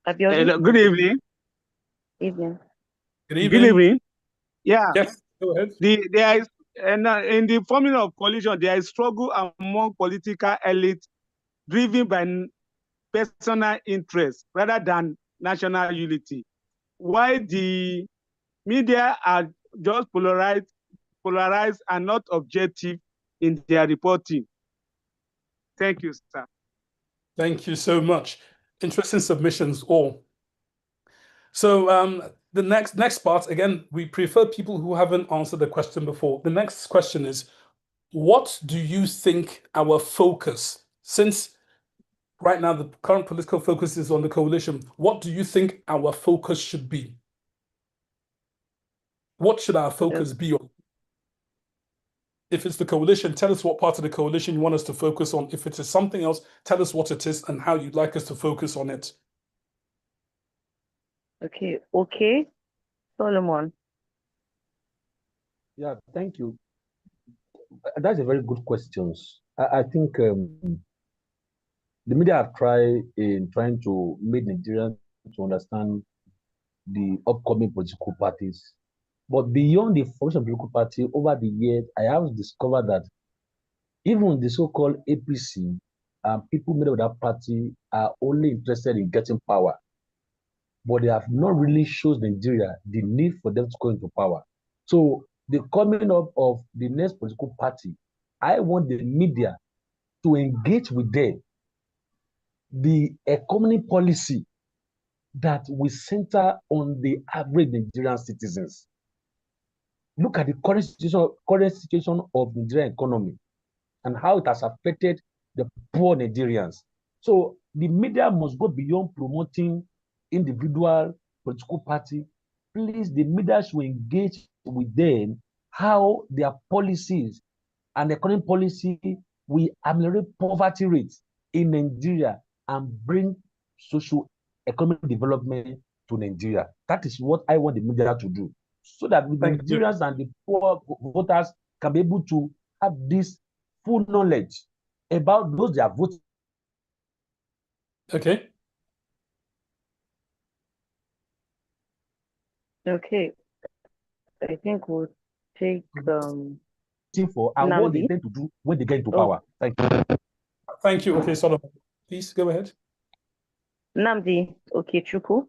Abiodun? Good evening. Evening. Good evening. Good evening. Yeah. Yes, go ahead. There is, in the forming of coalition, there is struggle among political elites driven by personal interest rather than national unity. Why the media are just polarized and not objective in their reporting. Thank you, sir. Thank you so much. Interesting submissions all. So the next part, again, we prefer people who haven't answered the question before. The next question is, what do you think our focus, since right now the current political focus is on the coalition, what do you think our focus should be? What should our focus be on? If it's the coalition, tell us what part of the coalition you want us to focus on. If it is something else, tell us what it is and how you'd like us to focus on it. Okay, Solomon. Yeah, thank you. That's a very good question. I think the media have tried in trying to make Nigerians to understand the upcoming political parties. But beyond the formation of political party, over the years, I have discovered that even the so-called APC, people made of that party are only interested in getting power. but they have not really shown Nigeria the need for them to go into power. So the coming up of the next political party, I want the media to engage with them. The economy policy that we center on the average Nigerian citizens. Look at the current situation of the Nigerian economy and how it has affected the poor Nigerians. So the media must go beyond promoting individual political party. Please, the media should engage with them how their policies and economic policy will ameliorate poverty rates in Nigeria and bring social economic development to Nigeria. That is what I want the media to do, so that the Nigerians and the poor voters can be able to have this full knowledge about those they are voting. Okay. Okay. I think we'll take for and what they intend to do when they get into power. Thank you. Thank you. Okay, Solomon, please go ahead. Nnamdi Okechukwu.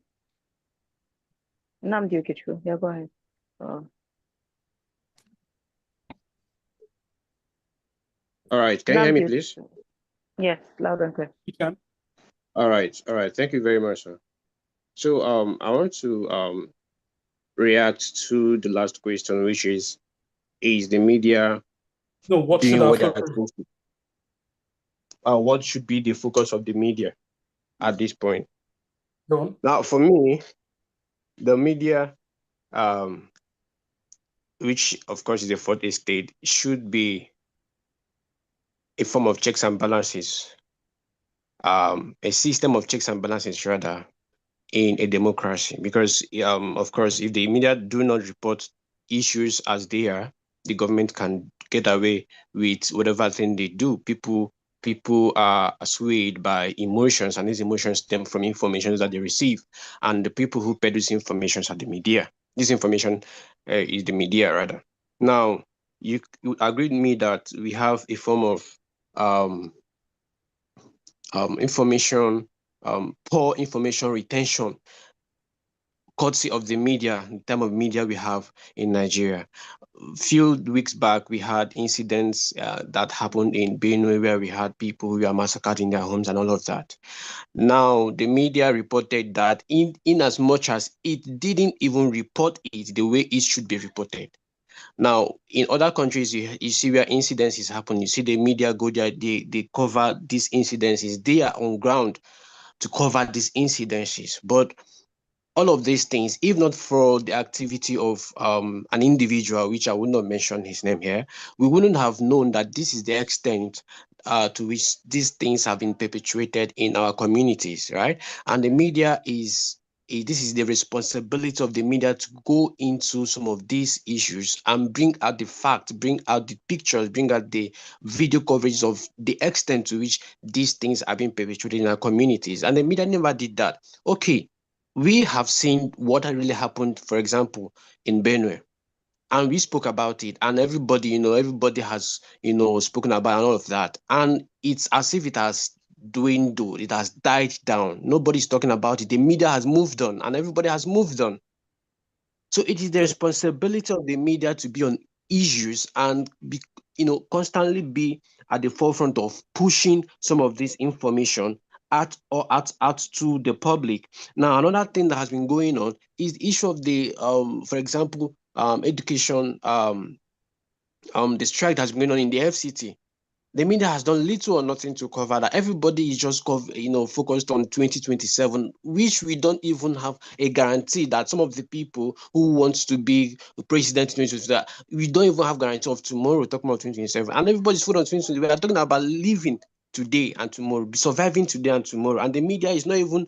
Nnamdi Okechukwu. Yeah, go ahead. All right, can you hear me, please? Yes, loud and clear. You can. All right. Thank you very much, sir. So I want to react to the last question, which is the media what doing should what they're supposed to? What should be the focus of the media at this point? Go on. Now, for me, the media, which of course is the fourth estate, should be a form of checks and balances, a system of checks and balances rather, in a democracy. Because of course, if the media do not report issues as they are, the government can get away with whatever thing they do. People are swayed by emotions, and these emotions stem from information that they receive. And the people who produce information are the media. This information is the media, rather. Now, you agree with me that we have a form of information, poor information retention, courtesy of the media, the type of media we have in Nigeria. A few weeks back, we had incidents that happened in Benue where we had people who were massacred in their homes and all of that. Now, the media reported that in as much as it didn't even report it the way it should be reported. Now, in other countries, you see where incidences happen. You see the media go there, they cover these incidences. They are on ground to cover these incidences. But all of these things, if not for the activity of an individual, which I will not mention his name here, we wouldn't have known that this is the extent to which these things have been perpetuated in our communities, right? And the media this is the responsibility of the media to go into some of these issues and bring out the facts, bring out the pictures, bring out the video coverage of the extent to which these things are being perpetuated in our communities. And the media never did that. Okay, we have seen what really happened, for example, in Benue, and we spoke about it, and everybody has, spoken about and all of that. And it's as if it has dwindled, it has died down. Nobody's talking about it. The media has moved on, and everybody has moved on. So it is the responsibility of the media to be on issues and constantly be at the forefront of pushing some of this information out to the public. Now, another thing that has been going on is the issue of the for example, education, the strike that has been going on in the FCT. The media has done little or nothing to cover that. Everybody is just focused on 2027, which we don't even have a guarantee that some of the people who want to be president in 2027, we don't even have guarantee of tomorrow, talking about 2027. And everybody's focused on 2020. We are talking about living today and tomorrow, surviving today and tomorrow. And the media is not even,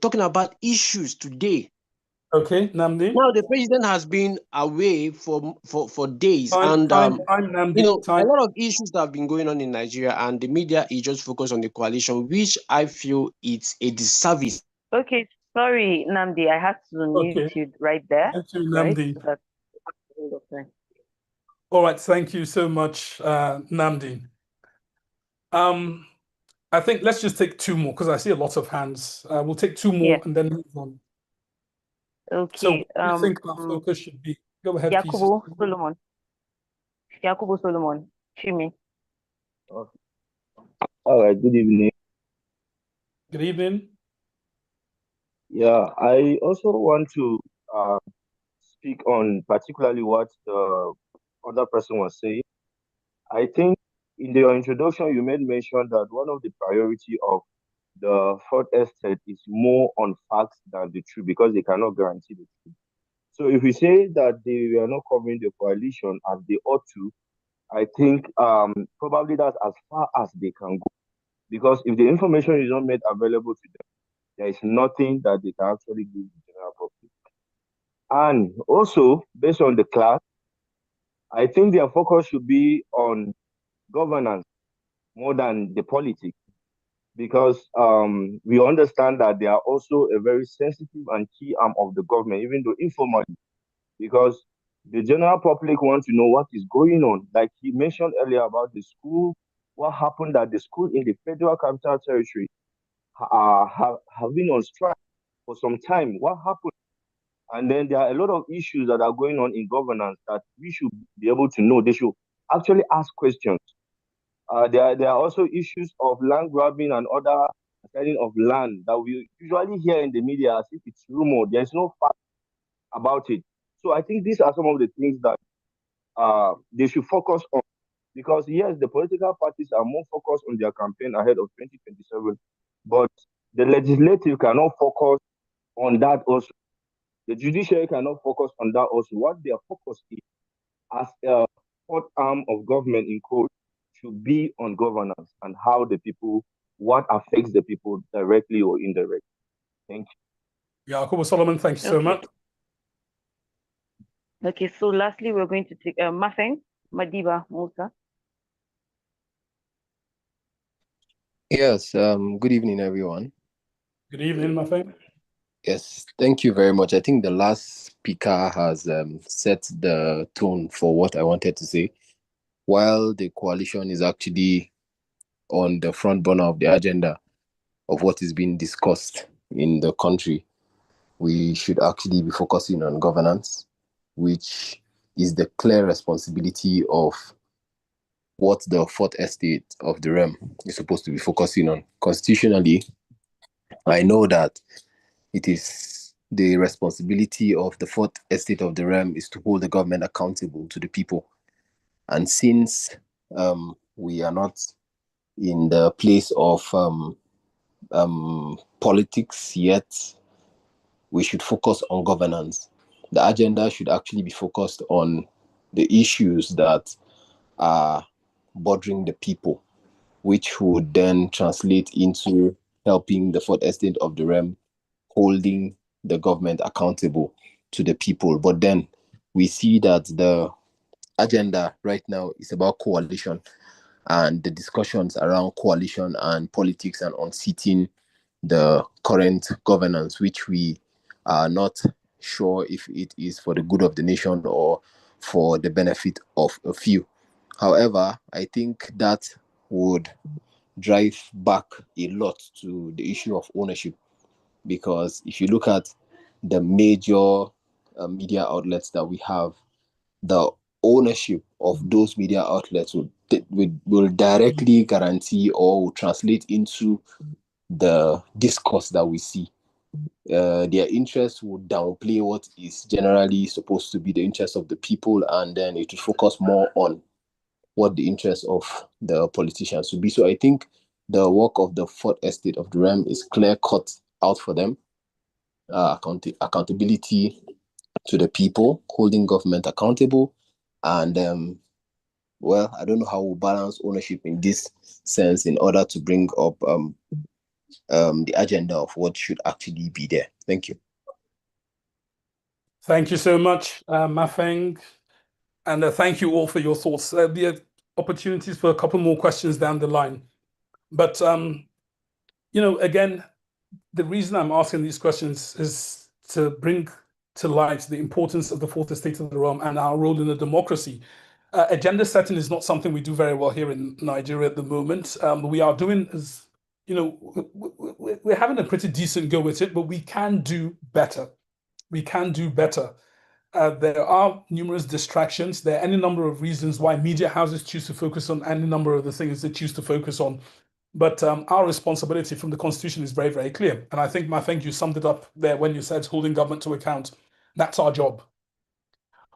talking about issues today. Okay, Nnamdi. Now the president has been away for days, a lot of issues that have been going on in Nigeria, and the media is just focused on the coalition, which I feel it's a disservice. Okay, sorry, Nnamdi, I had to mute you right there. Thank you, Nnamdi. Right? All right, thank you so much, Nnamdi. I think let's just take two more because I see a lot of hands. We'll take two more and then move on. Okay. So what do you think our focus should be? Go ahead, please. Yakubu Solomon. Chimi. All right, good evening. Good evening. Yeah, I also want to speak on particularly what the other person was saying. I think in your introduction, you made mention that one of the priority of the fourth estate is more on facts than the truth because they cannot guarantee the truth. So if we say that they were not covering the coalition as they ought to, I think probably that's as far as they can go. Because if the information is not made available to them, there is nothing that they can actually give the general public. And also, based on the class, I think their focus should be on governance more than the politics, because we understand that they are also a very sensitive and key arm of the government, even though informally, because the general public want to know what is going on. Like he mentioned earlier about the school, what happened at the school in the Federal Capital Territory have been on strike for some time. What happened? And then there are a lot of issues that are going on in governance that we should be able to know. They should actually ask questions. There are also issues of land grabbing and other selling of land that we usually hear in the media as if it's rumor. There's no fact about it. So I think these are some of the things that they should focus on. Because yes, the political parties are more focused on their campaign ahead of 2027, but the legislative cannot focus on that also. The judiciary cannot focus on that also. What their focus is as a fourth arm of government in code should be on governance and how the people, what affects the people directly or indirectly. Thank you. Yakubu Solomon, thank you so much. Okay, so lastly, we're going to take Mafeng Madiba Musa. Yes, good evening, everyone. Good evening, Mafeng. Yes, thank you very much. I think the last speaker has set the tone for what I wanted to say. While the coalition is actually on the front burner of the agenda of what is being discussed in the country, we should actually be focusing on governance, which is the clear responsibility of what the fourth estate of the realm is supposed to be focusing on. Constitutionally, I know that it is the responsibility of the fourth estate of the realm is to hold the government accountable to the people. And since we are not in the place of politics yet, we should focus on governance. The agenda should actually be focused on the issues that are bothering the people, which would then translate into helping the fourth estate of the realm holding the government accountable to the people. But then we see that the agenda right now is about coalition and the discussions around coalition and politics and unseating the current governance, which we are not sure if it is for the good of the nation or for the benefit of a few. However, I think that would drive back a lot to the issue of ownership, because if you look at the major media outlets that we have, the ownership of those media outlets will directly guarantee or will translate into the discourse that we see. Their interests would downplay what is generally supposed to be the interest of the people, and then it will focus more on what the interests of the politicians would be. So I think the work of the fourth estate of the realm is clear cut out for them. Accountability to the people, holding government accountable, and well, I don't know how we'll balance ownership in this sense in order to bring up the agenda of what should actually be there. Thank you. Thank you so much, Mafeng. And thank you all for your thoughts. There'll be opportunities for a couple more questions down the line. But, you know, again, the reason I'm asking these questions is to bring to light the importance of the fourth estate of the realm and our role in a democracy. Agenda setting is not something we do very well here in Nigeria at the moment. We are doing, you know, we're having a pretty decent go with it, but we can do better. we can do better. There are numerous distractions. There are any number of reasons why media houses choose to focus on any number of the things they choose to focus on. But our responsibility from the Constitution is very, very clear. And I think you summed it up there when you said holding government to account. That's our job.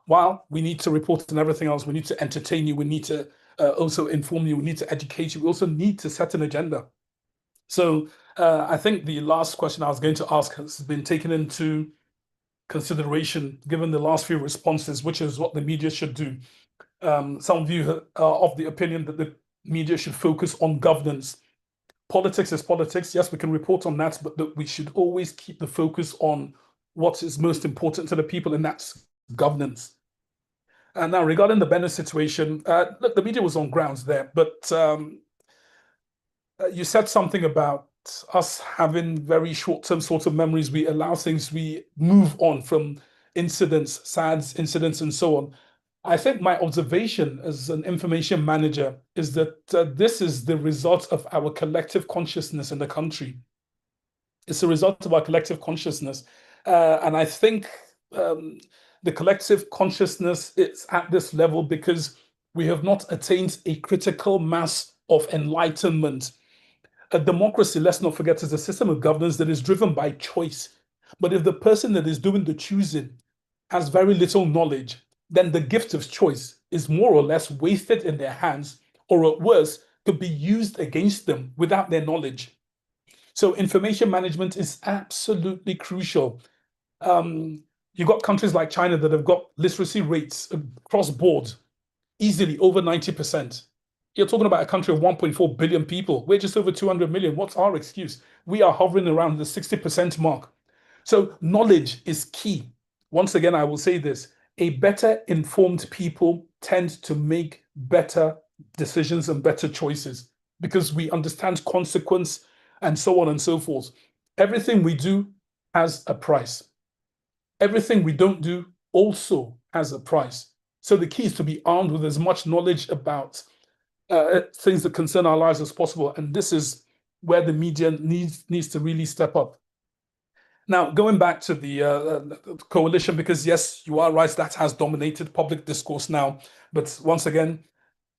While we need to report and everything else, we need to entertain you, we need to also inform you, we need to educate you, we also need to set an agenda. So I think the last question I was going to ask has been taken into consideration given the last few responses, which is what the media should do. Some of you are of the opinion that the media should focus on governance. Politics is politics. Yes, we can report on that, but that we should always keep the focus on what is most important to the people, and that's governance. And now regarding the Benin situation, look, the media was on grounds there, but you said something about us having very short-term sort of memories. We allow things, we move on from incidents, sad incidents, and so on. I think my observation as an information manager is that this is the result of our collective consciousness in the country. It's a result of our collective consciousness. And I think the collective consciousness is at this level because we have not attained a critical mass of enlightenment. A democracy, let's not forget, is a system of governance that is driven by choice. But if the person that is doing the choosing has very little knowledge, then the gift of choice is more or less wasted in their hands, or at worst, could be used against them without their knowledge. So information management is absolutely crucial. You've got countries like China that have got literacy rates across board easily over 90%. You're talking about a country of 1.4 billion people. We're just over 200 million. What's our excuse? We are hovering around the 60% mark. So knowledge is key. Once again, I will say this, a better informed people tend to make better decisions and better choices because we understand consequence and so on and so forth. Everything we do has a price. Everything we don't do also has a price. So the key is to be armed with as much knowledge about things that concern our lives as possible. And this is where the media needs to really step up. Now, going back to the coalition, because yes, you are right, that has dominated public discourse now. But once again,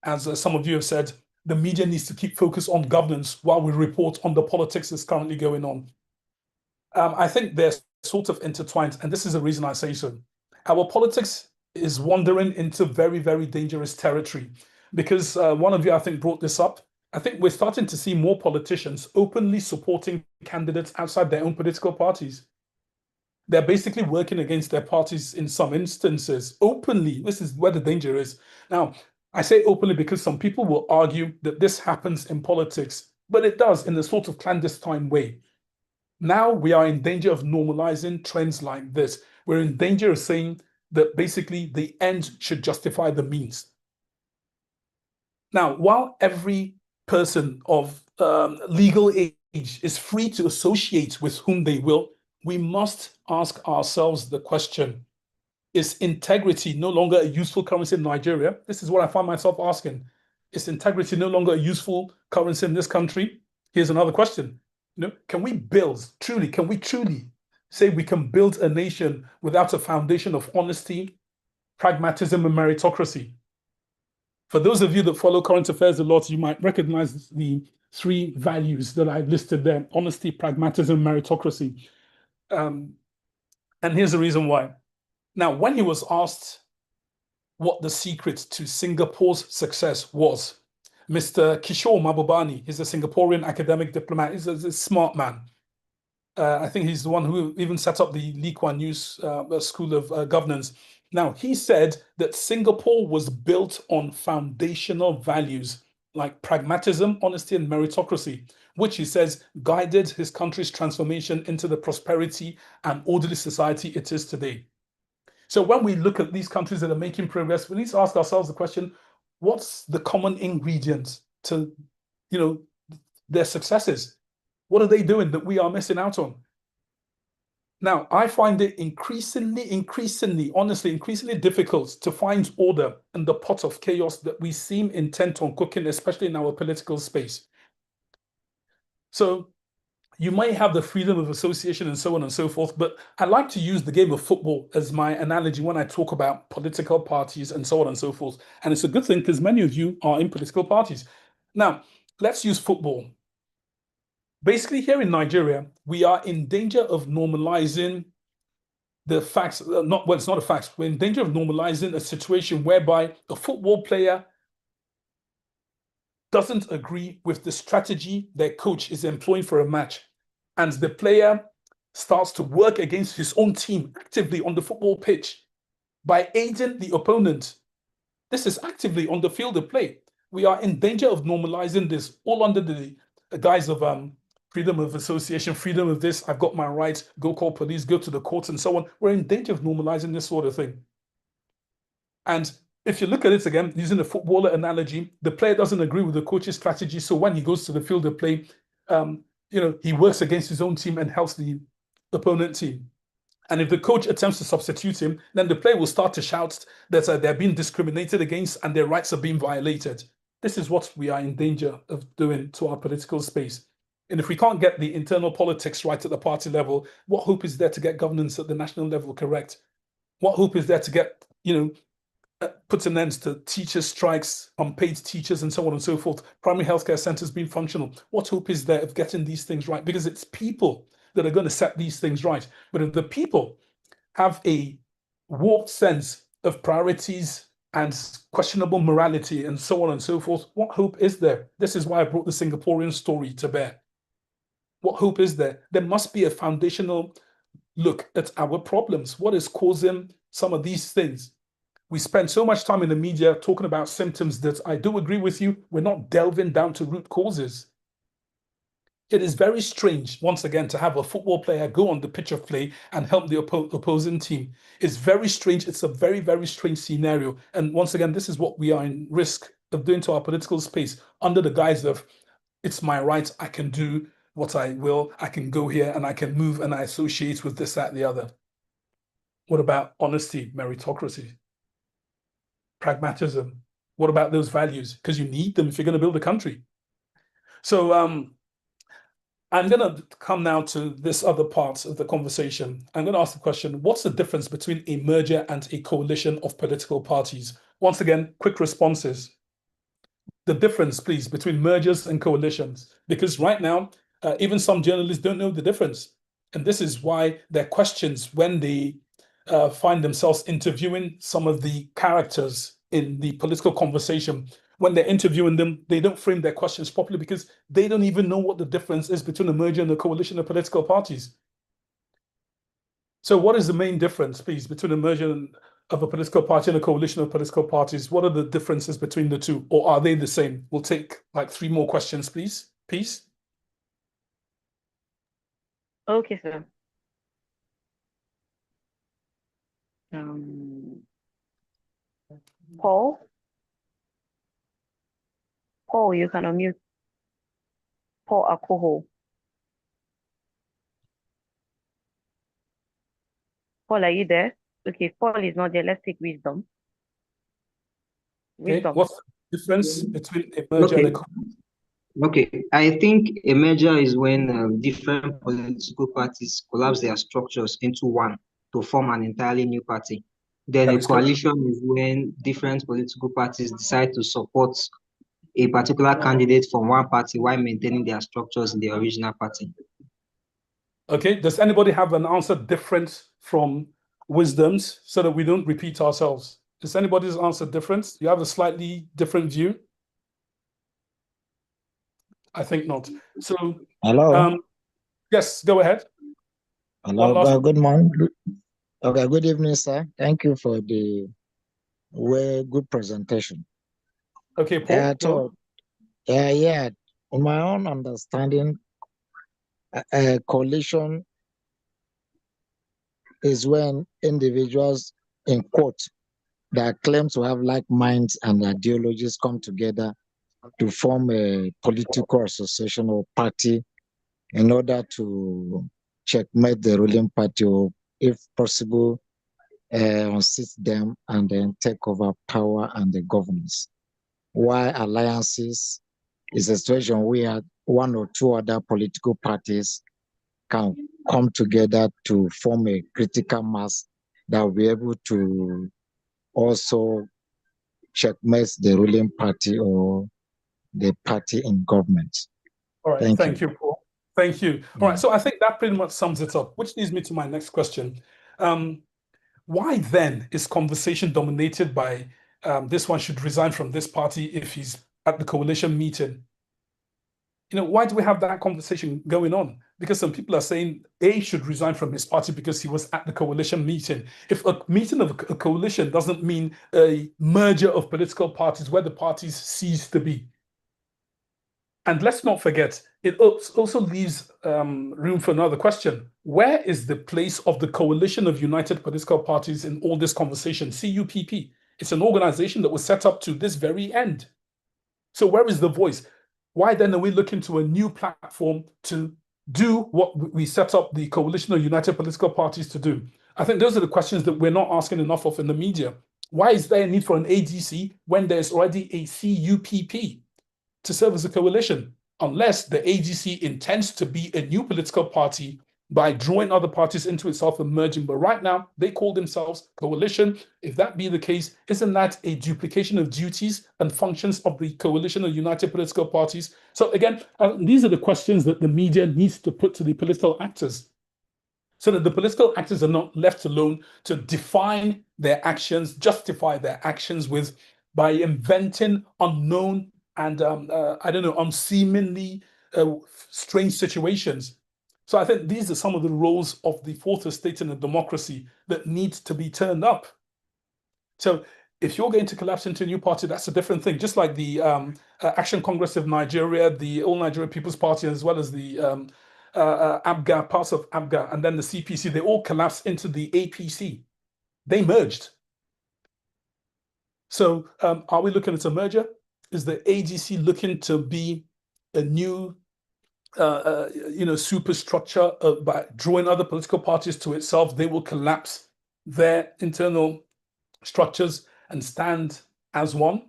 as some of you have said, the media needs to keep focus on governance while we report on the politics that's currently going on. I think they're sort of intertwined, and this is the reason I say so. Our politics is wandering into very, very dangerous territory because one of you, I think, brought this up. I think we're starting to see more politicians openly supporting candidates outside their own political parties. They're basically working against their parties in some instances, openly. This is where the danger is. Now, I say openly because some people will argue that this happens in politics, but it does in a sort of clandestine way. Now we are in danger of normalizing trends like this. We're in danger of saying that basically the end should justify the means. Now, while every person of legal age is free to associate with whom they will, we must ask ourselves the question, is integrity no longer a useful currency in Nigeria? This is what I find myself asking. Is integrity no longer a useful currency in this country? Here's another question. Can we truly say we can build a nation without a foundation of honesty, pragmatism, and meritocracy? For those of you that follow current affairs a lot, you might recognize the three values that I've listed there: honesty, pragmatism, meritocracy. And here's the reason why. Now, when he was asked what the secret to Singapore's success was, Mr. Kishore Mahbubani, he's a Singaporean academic diplomat. He's a smart man. I think he's the one who even set up the Lee Kuan Yew's School of Governance. Now, he said that Singapore was built on foundational values like pragmatism, honesty, and meritocracy, which he says guided his country's transformation into the prosperity and orderly society it is today. So when we look at these countries that are making progress, we need to ask ourselves the question, what's the common ingredient to, their successes? What are they doing that we are missing out on? Now, I find it increasingly difficult to find order in the pot of chaos that we seem intent on cooking, especially in our political space. So you might have the freedom of association and so on and so forth, but I like to use the game of football as my analogy when I talk about political parties and so on and so forth. And it's a good thing because many of you are in political parties. Now, let's use football. Basically, here in Nigeria, we are in danger of normalizing the facts, it's not a fact. We're in danger of normalizing a situation whereby a football player doesn't agree with the strategy their coach is employing for a match. And the player starts to work against his own team actively on the football pitch by aiding the opponent. This is actively on the field of play. We are in danger of normalizing this, all under the guise of freedom of association, freedom of this, I've got my rights, go call police, go to the courts and so on. We're in danger of normalizing this sort of thing. And if you look at it again, using the footballer analogy, the player doesn't agree with the coach's strategy. So when he goes to the field of play, he works against his own team and helps the opponent team. And if the coach attempts to substitute him, then the player will start to shout that they're being discriminated against and their rights are being violated. This is what we are in danger of doing to our political space. And if we can't get the internal politics right at the party level, what hope is there to get governance at the national level correct? What hope is there to get, put an end to teachers' strikes, unpaid teachers, and so on and so forth, primary healthcare centers being functional? What hope is there of getting these things right? Because it's people that are going to set these things right. But if the people have a warped sense of priorities and questionable morality and so on and so forth, what hope is there? This is why I brought the Singaporean story to bear. What hope is there? There must be a foundational look at our problems. What is causing some of these things? We spend so much time in the media talking about symptoms that I do agree with you, we're not delving down to root causes. It is very strange, once again, to have a football player go on the pitch of play and help the opposing team. It's very strange. It's a very, very strange scenario. And once again, this is what we are in risk of doing to our political space under the guise of, it's my right, I can do what I will, I can go here and I can move and I associate with this, that, and the other. What about honesty, meritocracy, pragmatism? What about those values? Because you need them if you're going to build a country. So I'm going to come now to this other part of the conversation. I'm going to ask the question, what's the difference between a merger and a coalition of political parties? Once again, quick responses. The difference, please, between mergers and coalitions, because right now, even some journalists don't know the difference. And this is why there are questions when they find themselves interviewing some of the characters in the political conversation. When they're interviewing them, they don't frame their questions properly because they don't even know what the difference is between a merger and a coalition of political parties. So what is the main difference, please, between a merger of a political party and a coalition of political parties? What are the differences between the two, or are they the same? We'll take like 3 more questions, please. Peace. Okay, sir. Paul, you can unmute. Paul Akoho. Paul, are you there? Okay, Paul is not there. Let's take wisdom. Okay, what's the difference between a merger and a coalition? Okay, I think a merger is when different political parties collapse their structures into one to form an entirely new party. Then a coalition is when different political parties decide to support a particular candidate from one party while maintaining their structures in the original party. Okay, does anybody have an answer different from Wisdom's so that we don't repeat ourselves? Is anybody's answer different? You have a slightly different view? I think not. So, hello. Yes, go ahead. Hello. Good morning. Okay. Good evening, sir. Thank you for the good presentation. Okay, Paul. Yeah. In my own understanding, a coalition is when individuals, in quote, that claim to have like minds and ideologies come together to form a political association or party in order to checkmate the ruling party or, if possible, unseat them and then take over power and the governance. Why alliances is a situation where 1 or 2 other political parties can come together to form a critical mass that will be able to also checkmate the ruling party or the party in government. All right, thank you, Paul. Thank you. All right, so I think that pretty much sums it up, which leads me to my next question. Why then is conversation dominated by this one should resign from this party if he's at the coalition meeting? You know, why do we have that conversation going on? Because some people are saying A should resign from his party because he was at the coalition meeting. If a meeting of a coalition doesn't mean a merger of political parties where the parties cease to be. And let's not forget, it also leaves room for another question. Where is the place of the Coalition of United Political Parties in all this conversation, CUPP? It's an organization that was set up to this very end. So where is the voice? Why then are we looking to a new platform to do what we set up the Coalition of United Political Parties to do? I think those are the questions that we're not asking enough of in the media. Why is there a need for an ADC when there's already a CUPP to serve as a coalition, unless the AGC intends to be a new political party by drawing other parties into itself and merging? But right now, they call themselves coalition. If that be the case, isn't that a duplication of duties and functions of the Coalition of United Political Parties? So again, these are the questions that the media needs to put to the political actors, so that the political actors are not left alone to define their actions, justify their actions by inventing unknown and I don't know, unseemingly strange situations. So I think these are some of the roles of the fourth estate in a democracy that needs to be turned up. So if you're going to collapse into a new party, that's a different thing. Just like the Action Congress of Nigeria, the All Nigeria People's Party, as well as the ABGA, parts of ABGA, and then the CPC, they all collapsed into the APC. They merged. So are we looking at a merger? Is the AGC looking to be a new, superstructure by drawing other political parties to itself? They will collapse their internal structures and stand as one.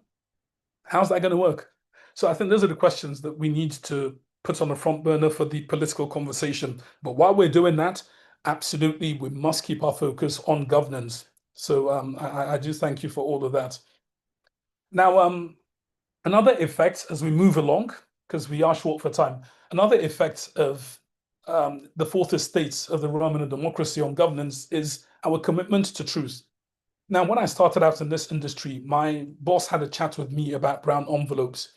How's that going to work? So I think those are the questions that we need to put on the front burner for the political conversation. But while we're doing that, absolutely, we must keep our focus on governance. So I do thank you for all of that. Now, another effect as we move along, because we are short for time, another effect of the fourth estate of the Roman democracy on governance is our commitment to truth. Now, when I started out in this industry, my boss had a chat with me about brown envelopes.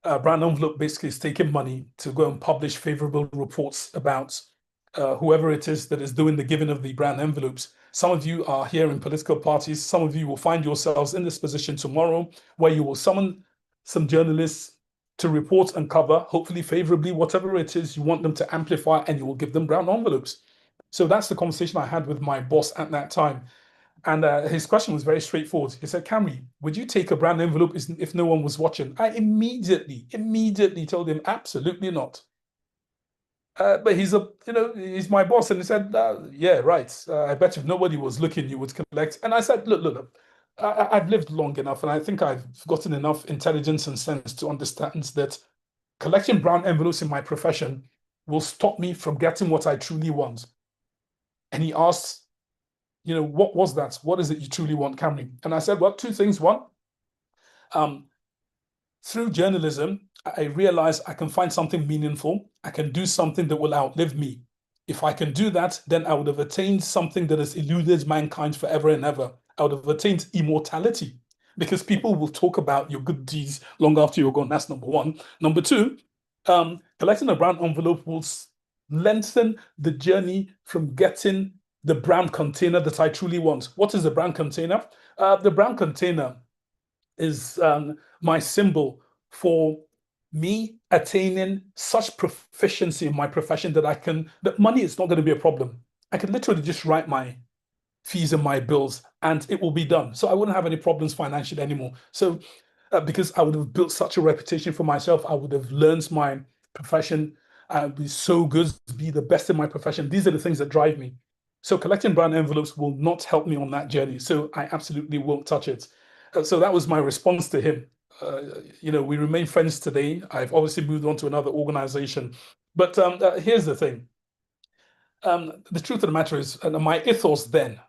Brown envelope basically is taking money to go and publish favorable reports about whoever it is that is doing the giving of the brown envelopes. Some of you are here in political parties. Some of you will find yourselves in this position tomorrow, where you will summon some journalists to report and cover, hopefully favorably, whatever it is you want them to amplify, and you will give them brown envelopes. So that's the conversation I had with my boss at that time. And his question was very straightforward. He said, Camry, would you take a brown envelope if no one was watching? I immediately told him, absolutely not. But he's my boss. And he said, yeah, right. I bet if nobody was looking, you would collect. And I said, look, I've lived long enough, and I think I've gotten enough intelligence and sense to understand that collecting brown envelopes in my profession will stop me from getting what I truly want. And he asked, what was that? What is it you truly want, Camry? And I said, well, two things. One, through journalism, I realized I can find something meaningful. I can do something that will outlive me. If I can do that, then I would have attained something that has eluded mankind forever and ever. I would have attained immortality, because people will talk about your good deeds long after you're gone. That's number one. Number two, collecting a brown envelope will lengthen the journey from getting the brown container that I truly want. What is the brown container? The brown container is my symbol for me attaining such proficiency in my profession that money is not going to be a problem. I can literally just write my fees and my bills and it will be done. So I wouldn't have any problems financially anymore. So because I would have built such a reputation for myself, I would have learned my profession. I would be so good, be the best in my profession. These are the things that drive me. So collecting brown envelopes will not help me on that journey. So I absolutely won't touch it. So that was my response to him. We remain friends today. I've obviously moved on to another organization. But here's the thing. The truth of the matter is, my ethos then,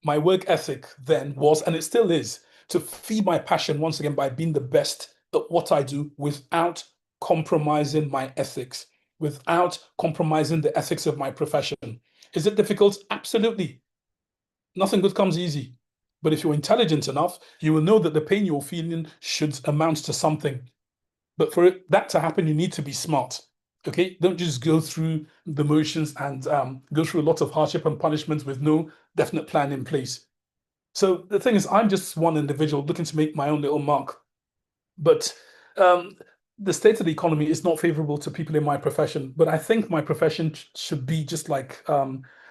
my work ethic then was, and it still is, to feed my passion once again by being the best at what I do without compromising my ethics, without compromising the ethics of my profession. Is it difficult? Absolutely. Nothing good comes easy. But if you're intelligent enough, you will know that the pain you're feeling should amount to something. But for that to happen, you need to be smart. Okay, don't just go through the motions and go through a lot of hardship and punishment with no definite plan in place. So the thing is, I'm just one individual looking to make my own little mark. But the state of the economy is not favorable to people in my profession. But I think my profession should be just like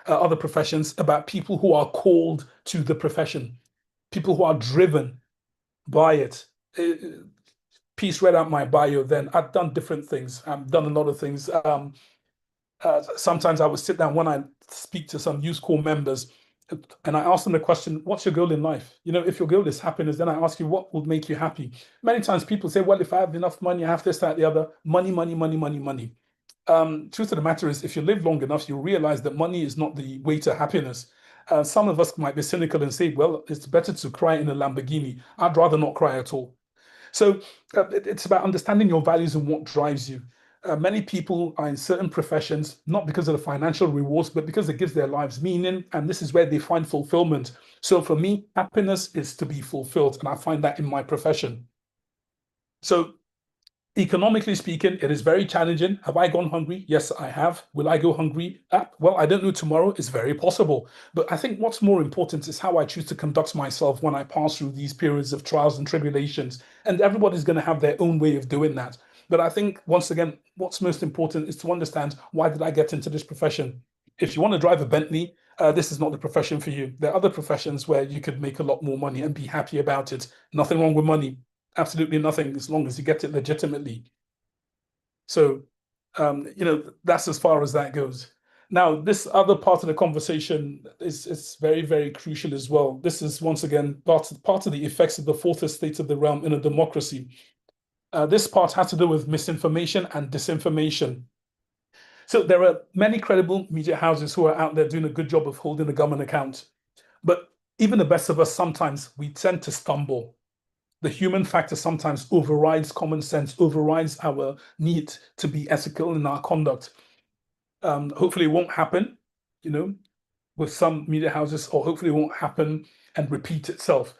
other professions, about people who are called to the profession, people who are driven by it. Peace read out my bio then. I've done different things. I've done a lot of things. Sometimes I would sit down when I speak to some youth corps members and I ask them the question, what's your goal in life? You know, if your goal is happiness, then I ask you, what would make you happy? Many times people say, well, if I have enough money, I have this, that, the other. Money, money, money, money, money. Truth of the matter is, if you live long enough, you realize that money is not the way to happiness. Some of us might be cynical and say, well, it's better to cry in a Lamborghini. I'd rather not cry at all. So it's about understanding your values and what drives you. Many people are in certain professions, not because of the financial rewards, but because it gives their lives meaning. And this is where they find fulfillment. So for me, happiness is to be fulfilled. And I find that in my profession. So economically speaking, it is very challenging. Have I gone hungry? Yes, I have. Will I go hungry? Well, I don't know tomorrow. It's very possible. But I think what's more important is how I choose to conduct myself when I pass through these periods of trials and tribulations. And everybody's going to have their own way of doing that. But I think, once again, what's most important is to understand, why did I get into this profession? If you want to drive a Bentley, this is not the profession for you. There are other professions where you could make a lot more money and be happy about it. Nothing wrong with money. Absolutely nothing, as long as you get it legitimately. So, you know, that's as far as that goes. Now, this other part of the conversation is very, very crucial as well. This is, once again, part of the effects of the fourth estate of the realm in a democracy. This part has to do with misinformation and disinformation. So there are many credible media houses who are out there doing a good job of holding the government account. But even the best of us, sometimes we tend to stumble. The human factor sometimes overrides common sense, overrides our need to be ethical in our conduct. Hopefully it won't happen, you know, with some media houses, or hopefully it won't happen and repeat itself.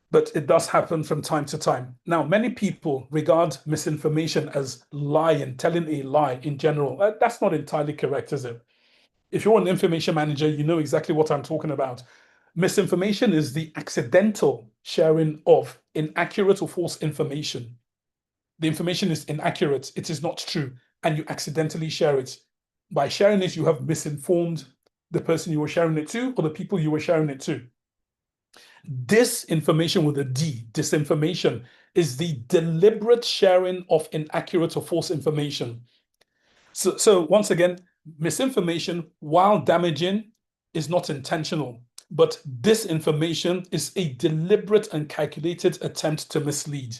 But it does happen from time to time. Now, many people regard misinformation as lying, telling a lie in general. That's not entirely correct, is it? If you're an information manager, you know exactly what I'm talking about. Misinformation is the accidental sharing of inaccurate or false information. The information is inaccurate, it is not true, and you accidentally share it. By sharing it, you have misinformed the person you were sharing it to, or the people you were sharing it to. Disinformation with a D, disinformation, is the deliberate sharing of inaccurate or false information. So once again, misinformation, while damaging, is not intentional, but disinformation is a deliberate and calculated attempt to mislead.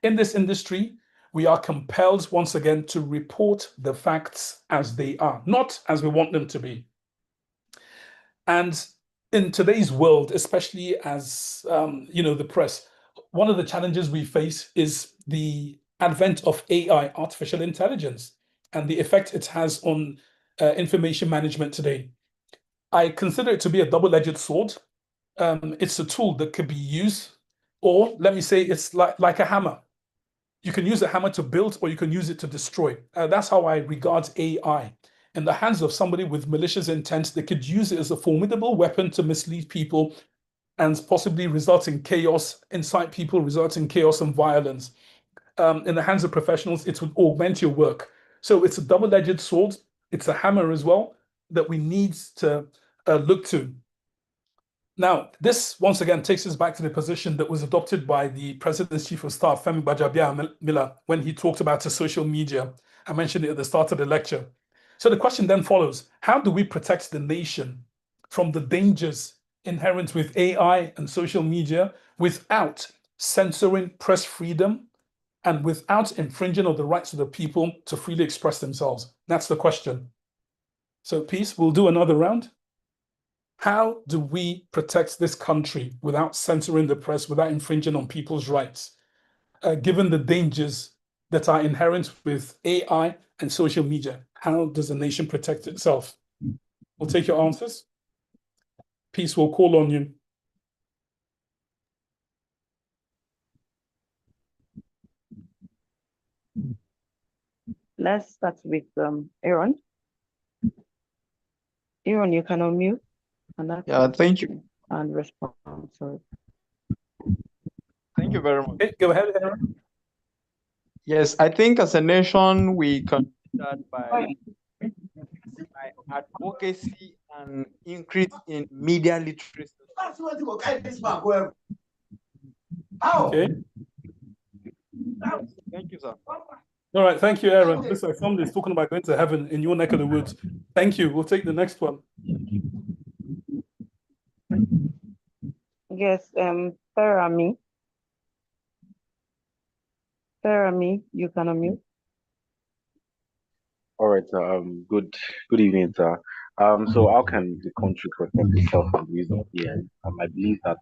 In this industry, we are compelled, once again, to report the facts as they are, not as we want them to be. And in today's world, especially as you know, the press, one of the challenges we face is the advent of AI, artificial intelligence, and the effect it has on information management today. I consider it to be a double-edged sword. It's a tool that could be used, or let me say, it's like a hammer. You can use a hammer to build, or you can use it to destroy. That's how I regard AI. In the hands of somebody with malicious intent, they could use it as a formidable weapon to mislead people and possibly result in chaos, incite people, result in chaos and violence. In the hands of professionals, it would augment your work. So it's a double-edged sword. It's a hammer as well that we need to look to. Now, this once again takes us back to the position that was adopted by the President's Chief of Staff, Femi Gbajabiamila, when he talked about the social media. I mentioned it at the start of the lecture. So the question then follows, how do we protect the nation from the dangers inherent with AI and social media without censoring press freedom and without infringing on the rights of the people to freely express themselves? That's the question. So, Peace, we'll do another round. How do we protect this country without censoring the press, without infringing on people's rights, given the dangers that are inherent with AI and social media? How does a nation protect itself? We'll take your answers. Peace, will call on you. Let's start with Aaron. Aaron, you can unmute. Yeah, thank you. And respond. Sorry. Thank you very much. Okay, go ahead, Aaron. Yes, I think as a nation, we can start by advocacy and increase in media literacy. Okay. Thank you, sir. All right, thank you, Aaron. Listen, somebody's talking about going to heaven in your neck of the woods. Thank you. We'll take the next one. Yes, Ferami. Ferami, you can unmute. All right, good evening, sir. So how can the country protect itself from the use of AI? I believe that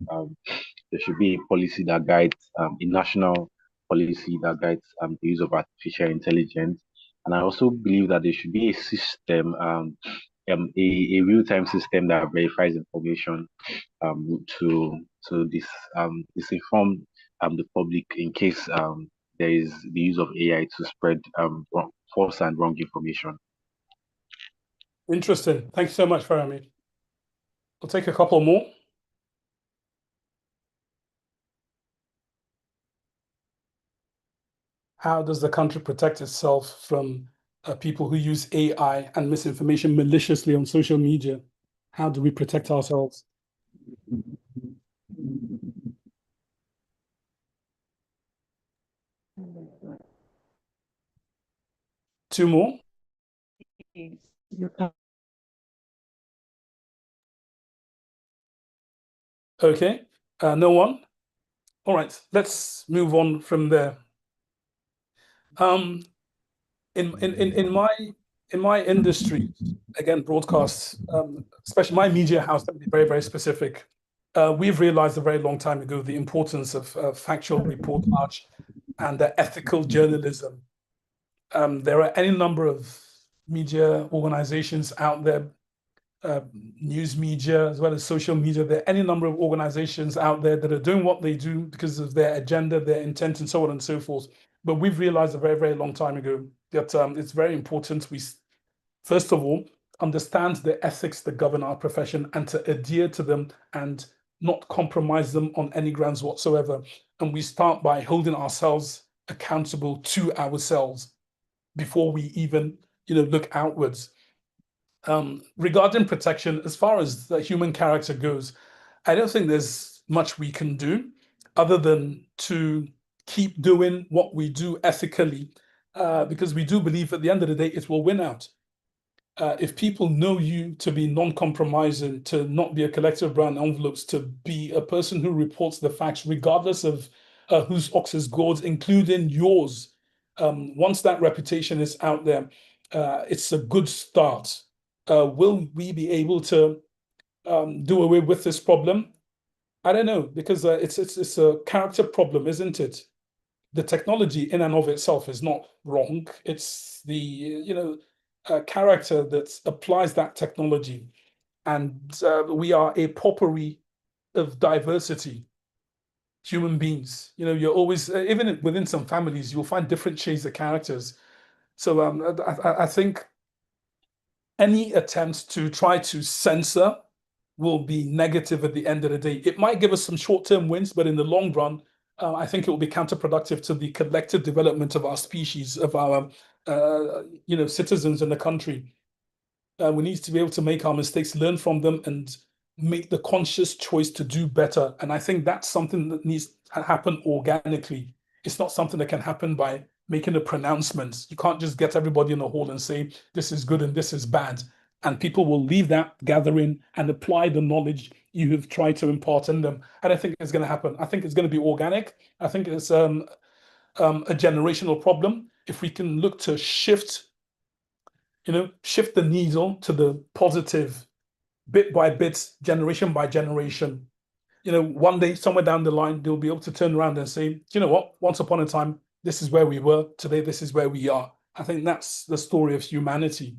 there should be a policy that guides a national policy that guides the use of artificial intelligence, and I also believe that there should be a system, a real-time system that verifies information to disinform the public in case there is the use of AI to spread false and wrong information. Interesting. Thank you so much, Farami. We'll take a couple more. How does the country protect itself from people who use AI and misinformation maliciously on social media? How do we protect ourselves? Two more. You can. Okay, no one. All right, let's move on from there. In my industry, again, broadcasts, especially my media house, to be very, very specific, we've realized a very long time ago the importance of factual reportage and ethical journalism. There are any number of media organizations out there, news media, as well as social media. There are any number of organizations out there that are doing what they do because of their agenda, their intent, and so on and so forth. But we've realized a very, very long time ago that it's very important we, first of all, understand the ethics that govern our profession and to adhere to them and not compromise them on any grounds whatsoever. And we start by holding ourselves accountable to ourselves before we even, look outwards. Regarding protection, as far as the human character goes, I don't think there's much we can do other than to keep doing what we do ethically, because we do believe at the end of the day, it will win out. If people know you to be non-compromising, to not be a collector of brown envelopes, to be a person who reports the facts, regardless of whose ox is gored, including yours, once that reputation is out there, it's a good start. Will we be able to do away with this problem? I don't know, because it's a character problem, isn't it? The technology in and of itself is not wrong. It's the character that applies that technology, and we are a potpourri of diversity. Human beings, you're always, even within some families, you'll find different shades of characters. So I think any attempt to try to censor will be negative at the end of the day. It might give us some short-term wins, but in the long run, I think it will be counterproductive to the collective development of our species, of our citizens in the country. We need to be able to make our mistakes, learn from them, and make the conscious choice to do better. And I think that's something that needs to happen organically. It's not something that can happen by making a pronouncement. You can't just get everybody in a hall and say, this is good and this is bad. And people will leave that gathering and apply the knowledge you have tried to impart in them. I don't think it's going to happen. I think it's going to be organic. I think it's a generational problem, if we can look to shift the needle to the positive bit by bit, generation by generation, one day, somewhere down the line, they'll be able to turn around and say, you know what, once upon a time, this is where we were, today, this is where we are. I think that's the story of humanity.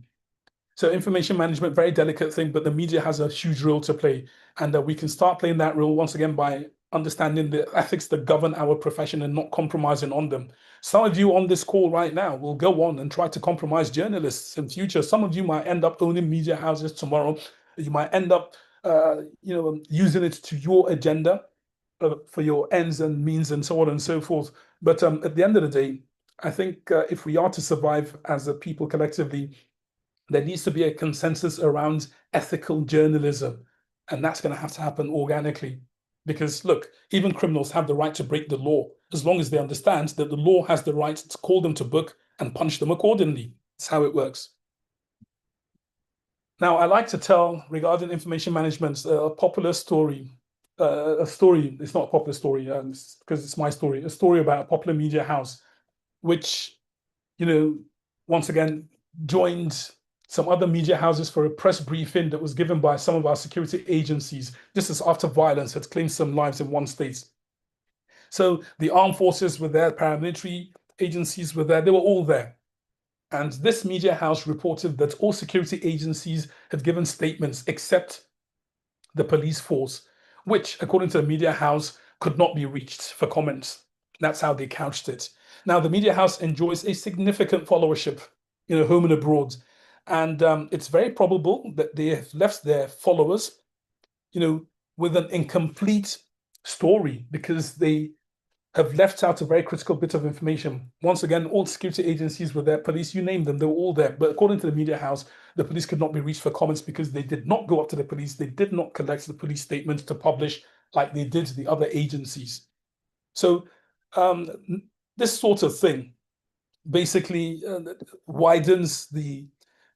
So information management, very delicate thing, but the media has a huge role to play. And we can start playing that role once again by understanding the ethics that govern our profession and not compromising on them. Some of you on this call right now will go on and try to compromise journalists in future. Some of you might end up owning media houses tomorrow. You might end up using it to your agenda for your ends and means and so on and so forth. But at the end of the day, I think if we are to survive as a people collectively, there needs to be a consensus around ethical journalism. And that's going to have to happen organically. Because look, even criminals have the right to break the law, as long as they understand that the law has the right to call them to book and punish them accordingly. That's how it works. Now, I like to tell, regarding information management, a popular story. It's not a popular story because it's my story. A story about a popular media house, which, once again, joined some other media houses for a press briefing that was given by some of our security agencies. This is after violence had claimed some lives in one state. So the armed forces were there, paramilitary agencies were there, they were all there. And this media house reported that all security agencies had given statements except the police force, which, according to the media house, could not be reached for comments. That's how they couched it. Now, the media house enjoys a significant followership, home and abroad. And it's very probable that they have left their followers, with an incomplete story because they have left out a very critical bit of information. Once again, all security agencies were there, police, you name them, they were all there. But according to the media house, the police could not be reached for comments because they did not go up to the police. They did not collect the police statements to publish like they did the other agencies. So this sort of thing basically widens the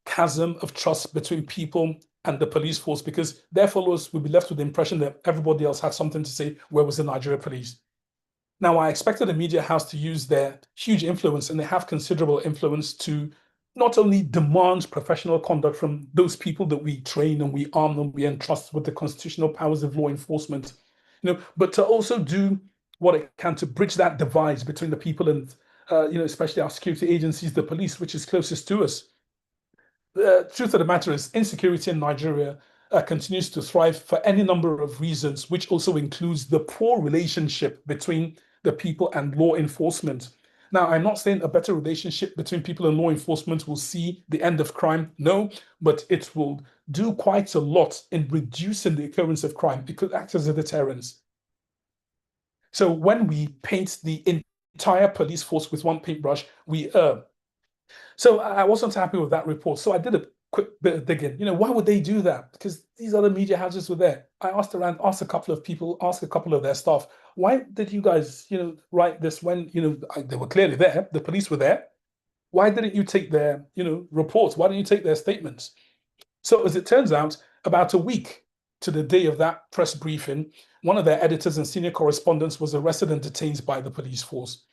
chasm of trust between people and the police force, because their followers will be left with the impression that everybody else had something to say. Where was the Nigeria police? Now, I expected the media house to use their huge influence, and they have considerable influence, to not only demand professional conduct from those people that we train and we arm and we entrust with the constitutional powers of law enforcement, but to also do what it can to bridge that divide between the people and, especially our security agencies, the police, which is closest to us. The truth of the matter is, insecurity in Nigeria continues to thrive for any number of reasons, which also includes the poor relationship between the people and law enforcement. Now, I'm not saying a better relationship between people and law enforcement will see the end of crime. No, but it will do quite a lot in reducing the occurrence of crime. It could act as a deterrent. So when we paint the entire police force with one paintbrush, we err. So I wasn't happy with that report. So I did a quick bit of digging. Why would they do that? Because these other media houses were there. I asked a couple of people, asked a couple of their staff, why did you guys, write this when, they were clearly there, the police were there? Why didn't you take their, reports? Why didn't you take their statements? So as it turns out, about a week to the day of that press briefing, one of their editors and senior correspondents was arrested and detained by the police force.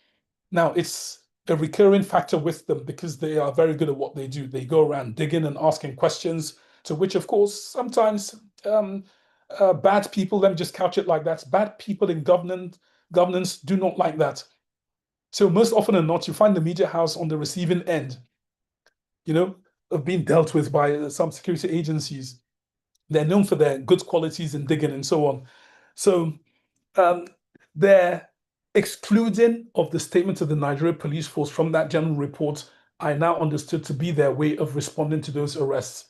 Now, it's a recurring factor with them because they are very good at what they do. They go around digging and asking questions, to which, of course, sometimes bad people, let me just couch it like that, bad people in governance do not like that. So most often than not, you find the media house on the receiving end, of being dealt with by some security agencies. They're known for their good qualities in digging and so on. So their excluding of the statement of the Nigeria police force from that general report, I now understood to be their way of responding to those arrests.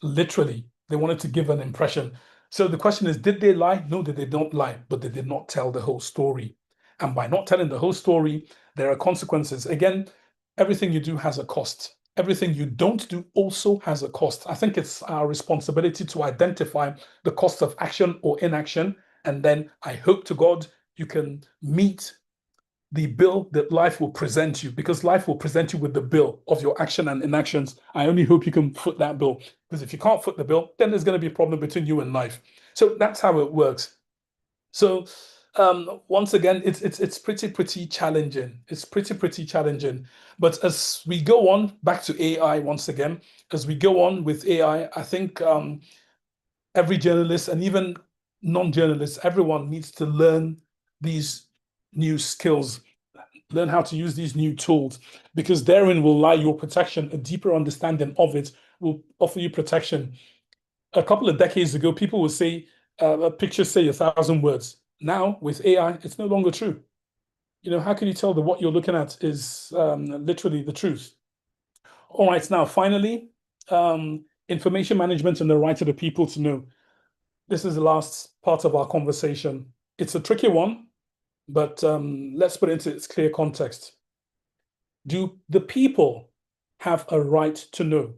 Literally, they wanted to give an impression. So the question is, did they lie? No, they did not lie, but they did not tell the whole story. And by not telling the whole story, there are consequences. Again, everything you do has a cost. Everything you don't do also has a cost. I think it's our responsibility to identify the cost of action or inaction. And then I hope to God you can meet the bill that life will present you, because life will present you with the bill of your action and inactions. I only hope you can foot that bill, because if you can't foot the bill, then there's going to be a problem between you and life. So that's how it works. So Once again, it's pretty challenging. It's pretty challenging. But as we go on back to AI once again, as we go on with AI, I think every journalist and even non-journalists, everyone needs to learn these new skills, learn how to use these new tools, because therein will lie your protection. A deeper understanding of it will offer you protection. A couple of decades ago, people would say, a picture say 1,000 words. Now, with AI, it's no longer true. You know, how can you tell that what you're looking at is literally the truth? All right, now, finally, information management and the right of the people to know. This is the last part of our conversation. It's a tricky one, but let's put it into its clear context. Do the people have a right to know?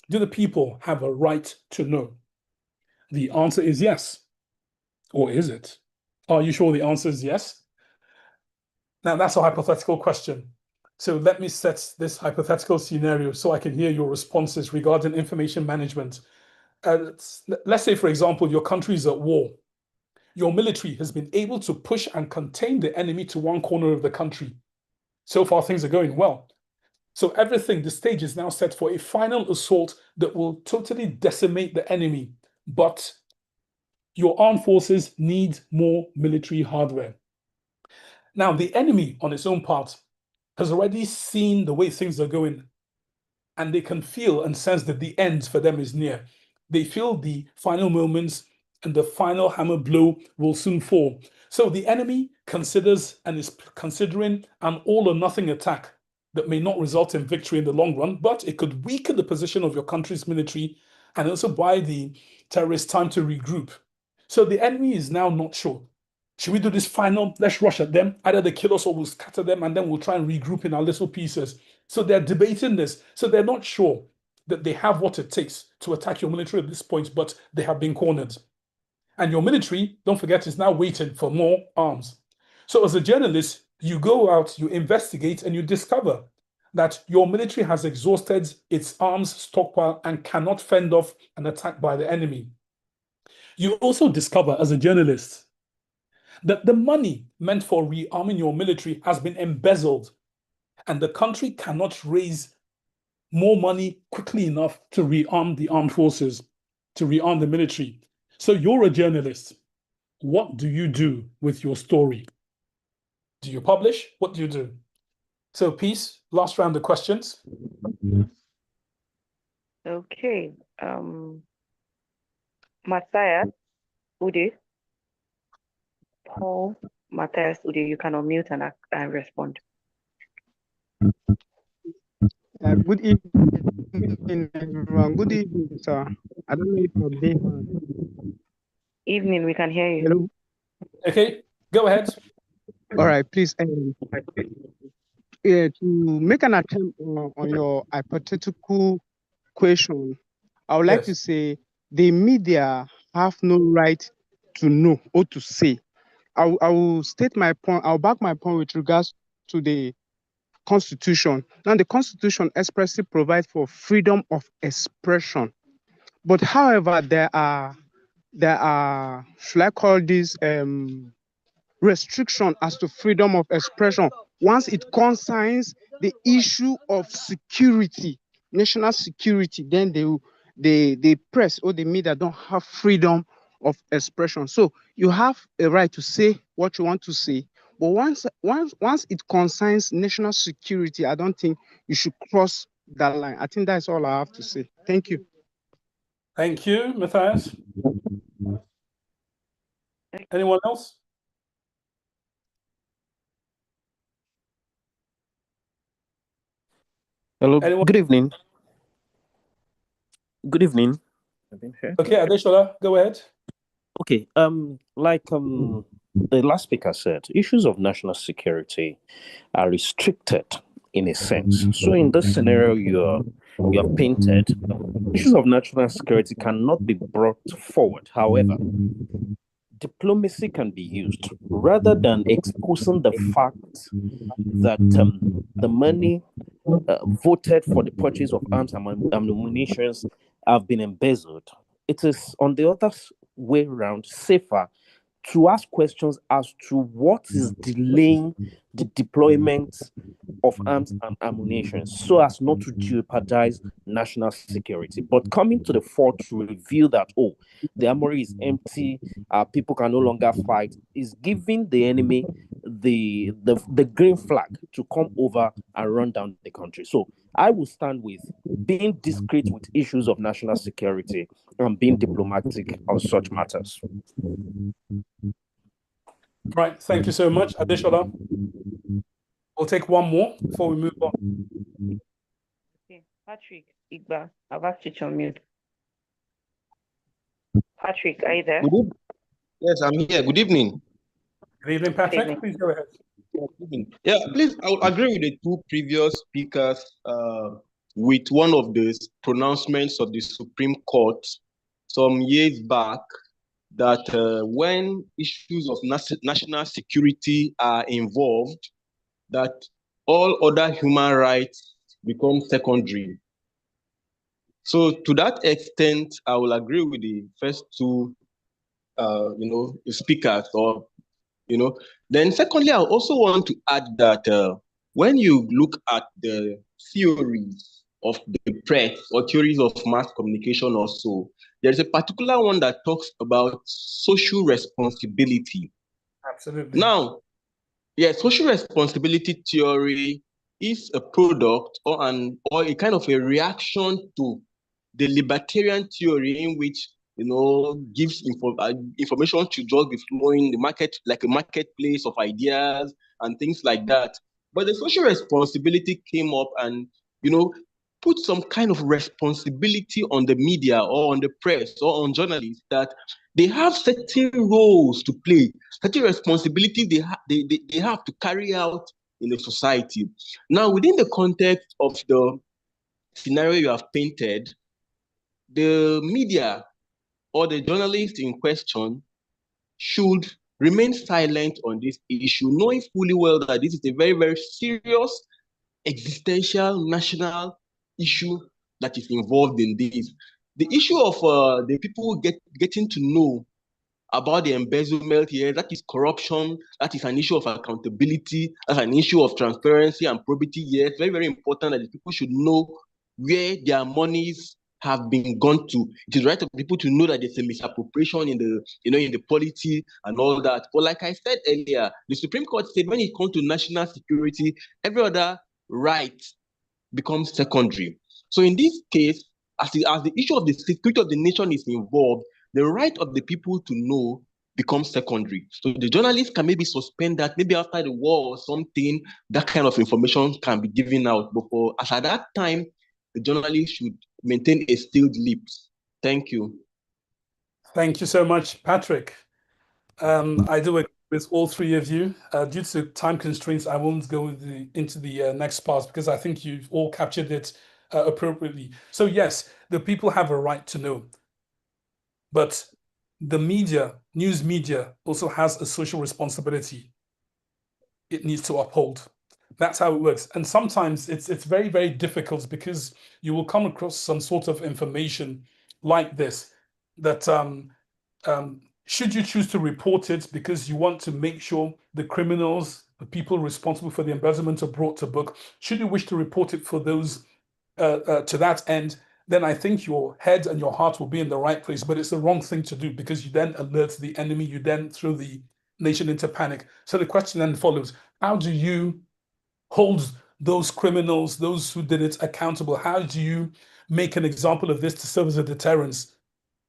Do the people have a right to know? The answer is yes. Or is it? Are you sure the answer is yes? Now, that's a hypothetical question. So let me set this hypothetical scenario so I can hear your responses regarding information management. Let's say, for example, your country is at war. Your military has been able to push and contain the enemy to one corner of the country. So far, things are going well. So everything, the stage is now set for a final assault that will totally decimate the enemy. But your armed forces need more military hardware. Now, the enemy, on its own part, has already seen the way things are going, and they can feel and sense that the end for them is near. They feel the final moments and the final hammer blow will soon fall. So the enemy considers and is considering an all or nothing attack that may not result in victory in the long run, but it could weaken the position of your country's military and also buy the terrorists time to regroup. So the enemy is now not sure. Should we do this final? Let's rush at them. Either they kill us or we'll scatter them and then we'll try and regroup in our little pieces. So they're debating this. So they're not sure that they have what it takes to attack your military at this point, but they have been cornered. And your military, don't forget, is now waiting for more arms. So as a journalist, you go out, you investigate, and you discover that your military has exhausted its arms stockpile and cannot fend off an attack by the enemy. You also discover as a journalist that the money meant for rearming your military has been embezzled, and the country cannot raise more money quickly enough to rearm the armed forces, to rearm the military. So you're a journalist. What do you do with your story? Do you publish? What do you do? So, Peace, last round of questions. Okay. Matthias, Ude. Paul, Matthias, Ude, you can unmute and respond. Good evening, everyone. Good evening, sir. I don't know if I'm being Evening, we can hear you. Hello. Okay, go ahead. All right, please. To make an attempt on your hypothetical question, I would like to say the media have no right to know or to say. I will state my point. I'll back my point with regards to the Constitution. Now, the Constitution expressly provides for freedom of expression. But however, there are should I call this restriction as to freedom of expression once it concerns the issue of security, national security. Then the press or the media don't have freedom of expression. So you have a right to say what you want to say, but once it concerns national security, I don't think you should cross that line. I think that's all I have to say. Thank you. Thank you, Matthias. Anyone else? Hello, good evening. Good evening. Okay, Adeshola, go ahead. Okay, like the last speaker said, issues of national security are restricted in a sense. So in this scenario you have painted, issues of national security cannot be brought forward. However, diplomacy can be used rather than exposing the fact that the money voted for the purchase of arms and ammunition have been embezzled. It is on the other way around safer to ask questions as to what is delaying the deployment of arms and ammunition so as not to jeopardize national security. But coming to the fore to reveal that, oh, the armory is empty, people can no longer fight, is giving the enemy the green flag to come over and run down the country. So I will stand with being discreet with issues of national security and being diplomatic on such matters. Right, thank you so much, Adeshola. We'll take one more before we move on. Okay, Patrick, Igba, I've asked you to unmute. Patrick, are you there? Yes, I'm here. Good evening. Good evening, Patrick. Please go ahead. Yeah, please, I would agree with the two previous speakers with one of the pronouncements of the Supreme Court some years back that when issues of national security are involved, that all other human rights become secondary. So to that extent, I will agree with the first two, speakers, or Then secondly, I also want to add that when you look at the theories of the press or theories of mass communication also, there's a particular one that talks about social responsibility. Absolutely. Now, social responsibility theory is a product or a kind of a reaction to the libertarian theory in which gives information to just be flowing the market like a marketplace of ideas and things like that. But the social responsibility came up and put some kind of responsibility on the media or on the press or on journalists that they have certain roles to play, certain responsibility they have to carry out in the society. Now, within the context of the scenario you have painted, the media or the journalist in question should remain silent on this issue, knowing fully well that this is a very, very serious existential national issue that is involved in this. The issue of the people getting to know about the embezzlement here, that is corruption, that is an issue of accountability, that's an issue of transparency and probity here. It's very, very important that the people should know where their monies have been gone to. It is right of people to know that there's a misappropriation in the polity and all that. But like I said earlier, the Supreme Court said when it comes to national security, every other right becomes secondary. So in this case, as the issue of the security of the nation is involved, the right of the people to know becomes secondary. So the journalist can maybe suspend that, maybe after the war or something, that kind of information can be given out. But as at that time, the journalist should maintain a stilled lips. Thank you. Thank you so much, Patrick. I do agree with all three of you. Due to time constraints, I won't go into the next part because I think you've all captured it appropriately. So yes, the people have a right to know. But the media, news media, also has a social responsibility it needs to uphold. That's how it works. And sometimes it's very, very difficult because you will come across some sort of information like this that should you choose to report it because you want to make sure the criminals, the people responsible for the embezzlement are brought to book, should you wish to report it for those to that end, then I think your head and your heart will be in the right place. But it's the wrong thing to do because you then alert the enemy, you then throw the nation into panic. So the question then follows, how do you hold those criminals, those who did it, accountable? How do you make an example of this to serve as a deterrence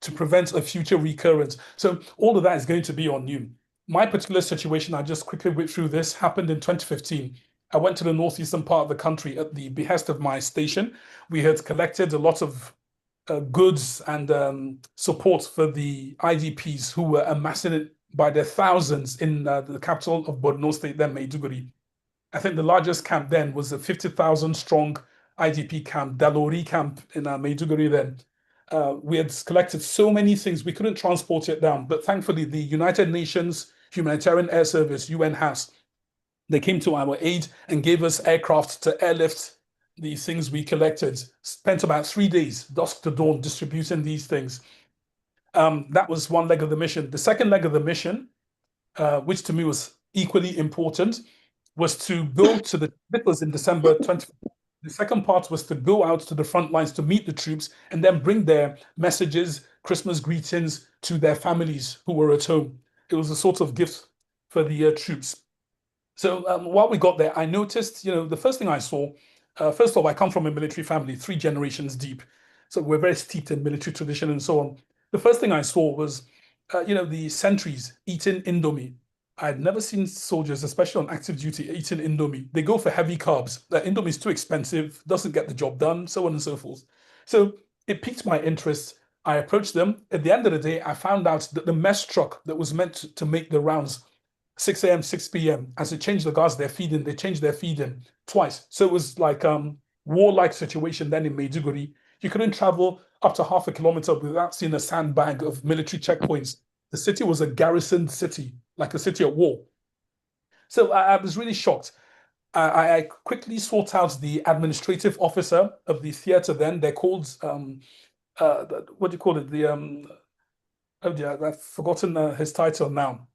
to prevent a future recurrence? So all of that is going to be on you. My particular situation, I just quickly went through this, happened in 2015. I went to the northeastern part of the country at the behest of my station. We had collected a lot of goods and support for the IDPs who were amassing it by their thousands in the capital of Borno State, then Maiduguri. I think the largest camp then was a 50,000 strong IDP camp, Dalori camp in Maiduguri then. We had collected so many things, we couldn't transport it down. But thankfully, the United Nations Humanitarian Air Service, UN HAS, they came to our aid and gave us aircraft to airlift the things we collected. Spent about 3 days, dusk to dawn, distributing these things. That was one leg of the mission. The second leg of the mission which to me was equally important, was to go to this was in December 20. The second part was to go out to the front lines to meet the troops and then bring their messages, Christmas greetings to their families who were at home. It was a sort of gift for the troops. So while we got there, I noticed, the first thing I saw, first of all, I come from a military family, 3 generations deep. So we're very steeped in military tradition and so on. The first thing I saw was, the sentries eating Indomie. I'd never seen soldiers, especially on active duty, eating Indomie. They go for heavy carbs. Indomie is too expensive, doesn't get the job done, so on and so forth. So it piqued my interest. I approached them. At the end of the day, I found out that the mess truck that was meant to make the rounds 6 a.m., 6 p.m. As they changed the guards, they changed their feeding twice. So it was like warlike situation then in Maiduguri. You couldn't travel up to half a kilometer without seeing a sandbag of military checkpoints. The city was a garrisoned city, like a city at war. So I was really shocked. I quickly sought out the administrative officer of the theater then. They're called, what do you call it? Oh dear, I've forgotten his title now.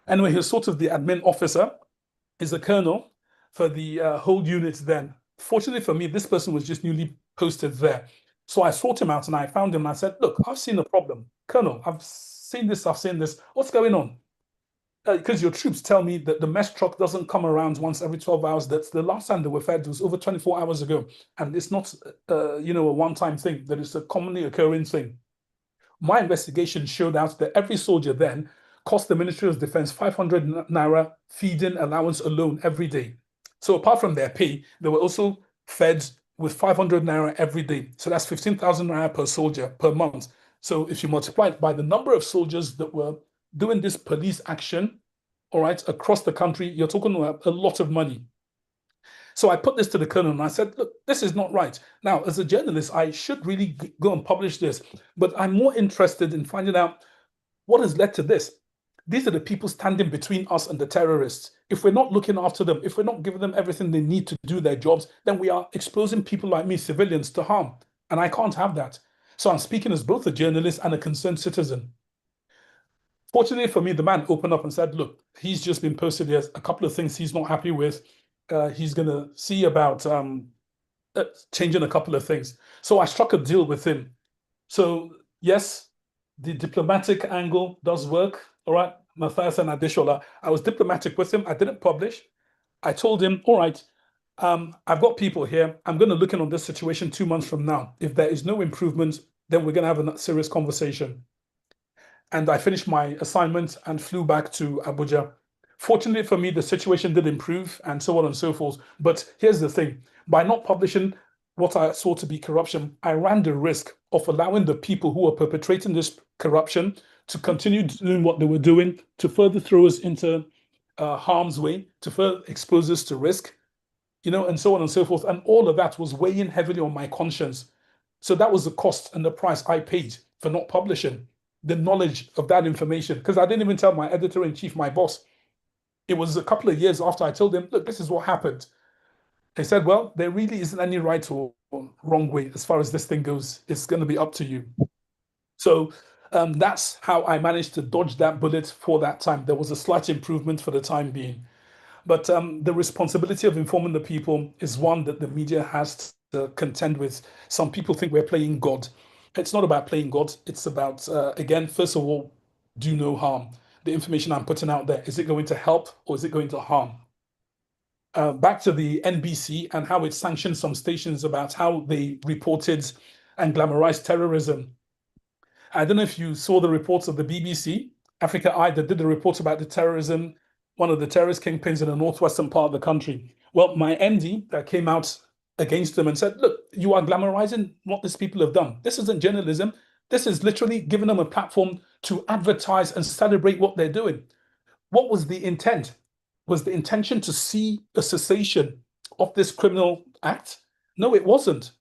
Anyway, he was sort of the admin officer, is a colonel for the whole unit then. Fortunately for me, this person was just newly posted there. So I sought him out and I found him and I said, look, I've seen a problem. Colonel, I've seen this. What's going on? Because your troops tell me that the mess truck doesn't come around once every 12 hours. That's the last time they were fed was over 24 hours ago. And it's not, a one-time thing, that it's a commonly occurring thing. My investigation showed out that every soldier then cost the Ministry of Defense 500 naira feeding allowance alone every day. So apart from their pay, they were also fed with 500 naira every day. So that's 15,000 naira per soldier per month. So if you multiply it by the number of soldiers that were doing this police action, all right, across the country, you're talking about a lot of money. So I put this to the colonel and I said, look, this is not right. Now, as a journalist, I should really go and publish this, but I'm more interested in finding out what has led to this. These are the people standing between us and the terrorists. If we're not looking after them, if we're not giving them everything they need to do their jobs, then we are exposing people like me, civilians, to harm. And I can't have that. So I'm speaking as both a journalist and a concerned citizen. Fortunately for me, the man opened up and said, look, he's just been posted. There's a couple of things he's not happy with. He's going to see about changing a couple of things. So I struck a deal with him. So yes, the diplomatic angle does work. All right, Matthias and Adeshola. I was diplomatic with him. I didn't publish. I told him, all right, I've got people here. I'm going to look in on this situation 2 months from now. If there is no improvement, then we're going to have a serious conversation. And I finished my assignment and flew back to Abuja. Fortunately for me, the situation did improve and so on and so forth. But here's the thing. By not publishing what I saw to be corruption, I ran the risk of allowing the people who were perpetrating this corruption to continue doing what they were doing, to further throw us into harm's way, to further expose us to risk, and so on and so forth. And all of that was weighing heavily on my conscience. So that was the cost and the price I paid for not publishing the knowledge of that information, because I didn't even tell my editor-in-chief, my boss. It was a couple of years after I told him, look, this is what happened. They said, well, there really isn't any right or wrong way as far as this thing goes. It's going to be up to you. So that's how I managed to dodge that bullet for that time. There was a slight improvement for the time being. But the responsibility of informing the people is one that the media has to contend with. Some people think we're playing God. It's not about playing God. It's about, again, first of all, do no harm. The information I'm putting out there, is it going to help or is it going to harm? Back to the NBC and how it sanctioned some stations about how they reported and glamorized terrorism. I don't know if you saw the reports of the BBC, Africa Eye, that did the report about the terrorism, one of the terrorist kingpins in the northwestern part of the country. Well, my MD came out against them and said, look, you are glamorizing what these people have done. This isn't journalism. This is literally giving them a platform to advertise and celebrate what they're doing. What was the intent? Was the intention to see a cessation of this criminal act? No, it wasn't.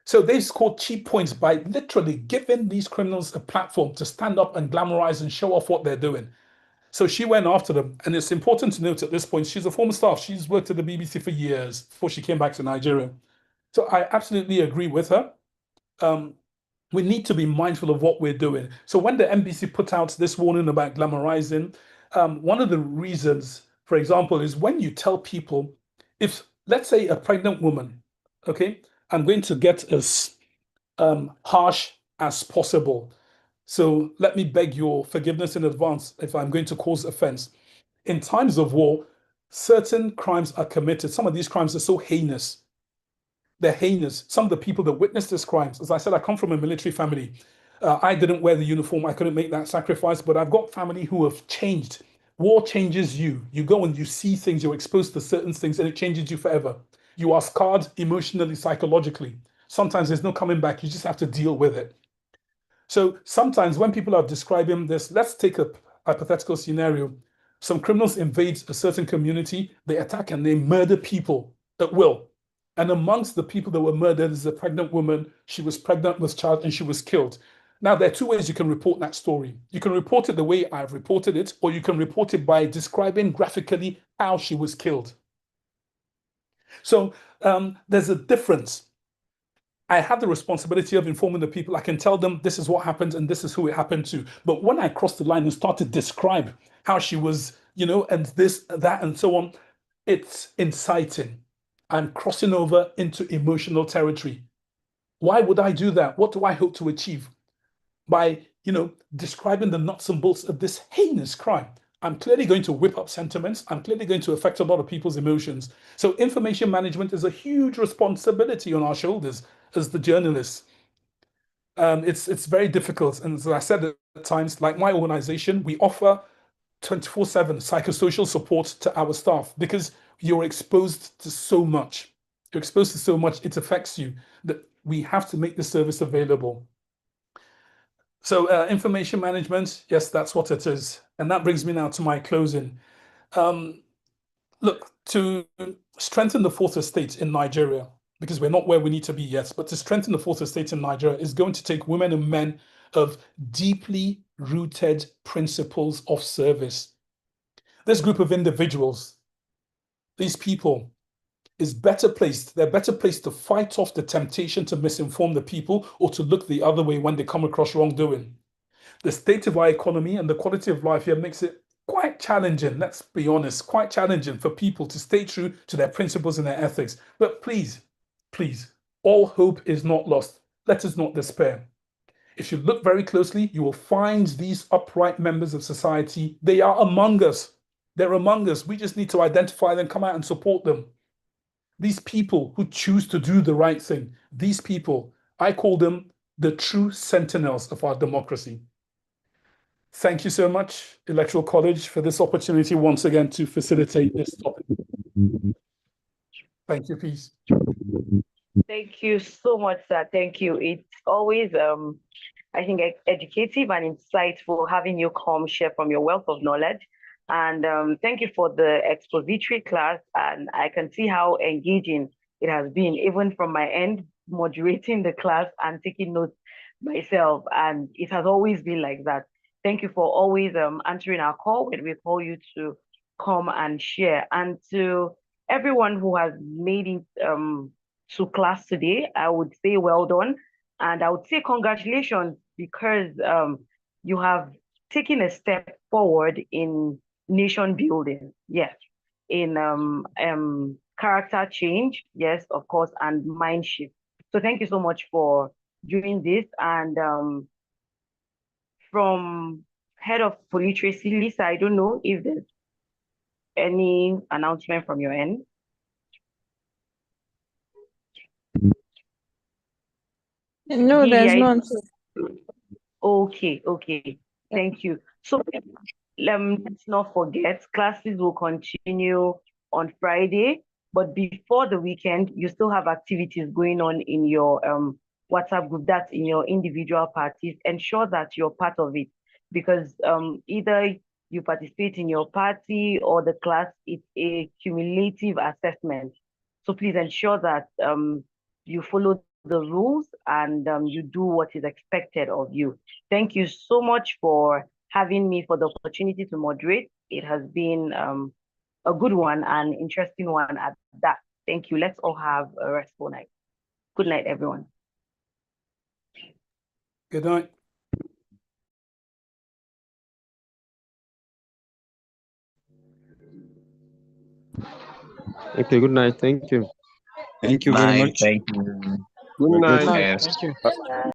So they scored cheap points by literally giving these criminals a platform to stand up and glamorize and show off what they're doing. So she went after them. And it's important to note at this point, she's a former staff. She's worked at the BBC for years before she came back to Nigeria. So I absolutely agree with her. We need to be mindful of what we're doing. So when the NBC put out this warning about glamorizing, one of the reasons, for example, is when you tell people, if let's say a pregnant woman, okay, I'm going to get as harsh as possible. So let me beg your forgiveness in advance if I'm going to cause offense. In times of war, certain crimes are committed. Some of these crimes are so heinous. They're heinous. Some of the people that witnessed these crimes, as I said, I come from a military family. I didn't wear the uniform. I couldn't make that sacrifice, but I've got family who have changed. War changes you. You go and you see things, you're exposed to certain things, and it changes you forever. You are scarred emotionally, psychologically. Sometimes there's no coming back. You just have to deal with it. So sometimes when people are describing this, let's take a hypothetical scenario. Some criminals invade a certain community, they attack and they murder people at will. And amongst the people that were murdered is a pregnant woman. She was pregnant with child and she was killed. Now, there are two ways you can report that story. You can report it the way I've reported it, or you can report it by describing graphically how she was killed. So there's a difference. I have the responsibility of informing the people. I can tell them this is what happened and this is who it happened to. But when I cross the line and start to describe how she was, and this, that, and so on, it's inciting. I'm crossing over into emotional territory. Why would I do that? What do I hope to achieve? By, describing the nuts and bolts of this heinous crime. I'm clearly going to whip up sentiments. I'm clearly going to affect a lot of people's emotions. So information management is a huge responsibility on our shoulders as the journalists. It's very difficult. And as I said at times, like my organization, we offer 24/7 psychosocial support to our staff because you're exposed to so much. You're exposed to so much, it affects you, that we have to make the service available. So information management, yes, that's what it is. And that brings me now to my closing. Look, to strengthen the fourth estate in Nigeria, because we're not where we need to be yet, but to strengthen the fourth estate in Nigeria is going to take women and men of deeply rooted principles of service. This group of individuals, these people, is better placed. They're better placed to fight off the temptation to misinform the people or to look the other way when they come across wrongdoing. The state of our economy and the quality of life here makes it quite challenging, let's be honest, quite challenging for people to stay true to their principles and their ethics. But please, please, all hope is not lost. Let us not despair. If you look very closely, you will find these upright members of society. They are among us. They're among us. We just need to identify them, come out and support them. These people who choose to do the right thing, these people, I call them the true sentinels of our democracy. Thank you so much, Electoral College, for this opportunity once again to facilitate this topic. Thank you, peace. Thank you so much, sir. Thank you. It's always, I think, educative and insightful having you come share from your wealth of knowledge. And thank you for the expository class. And I can see how engaging it has been, even from my end, moderating the class and taking notes myself. And it has always been like that. Thank you for always answering our call when we call you to come and share. And to everyone who has made it to class today, I would say well done. And I would say congratulations because you have taken a step forward in nation building, yes, in character change, yes, of course, and mind shift. So thank you so much for doing this. And from head of politeracy, Lisa, I don't know if there's any announcement from your end. No, there's none. Okay, thank you. So let's not forget, classes will continue on Friday, but before the weekend, you still have activities going on in your WhatsApp group, that's in your individual parties. Ensure that you're part of it because either you participate in your party or the class, it's a cumulative assessment. So please ensure that you follow the rules and you do what is expected of you. Thank you so much for having me, for the opportunity to moderate. It has been a good one and interesting one at that. Thank you. Let's all have a restful night. Good night, everyone. Good night. Okay, good night. Thank you. Thank you very Bye. much. Thank you. Good Good night. guys. Thank you.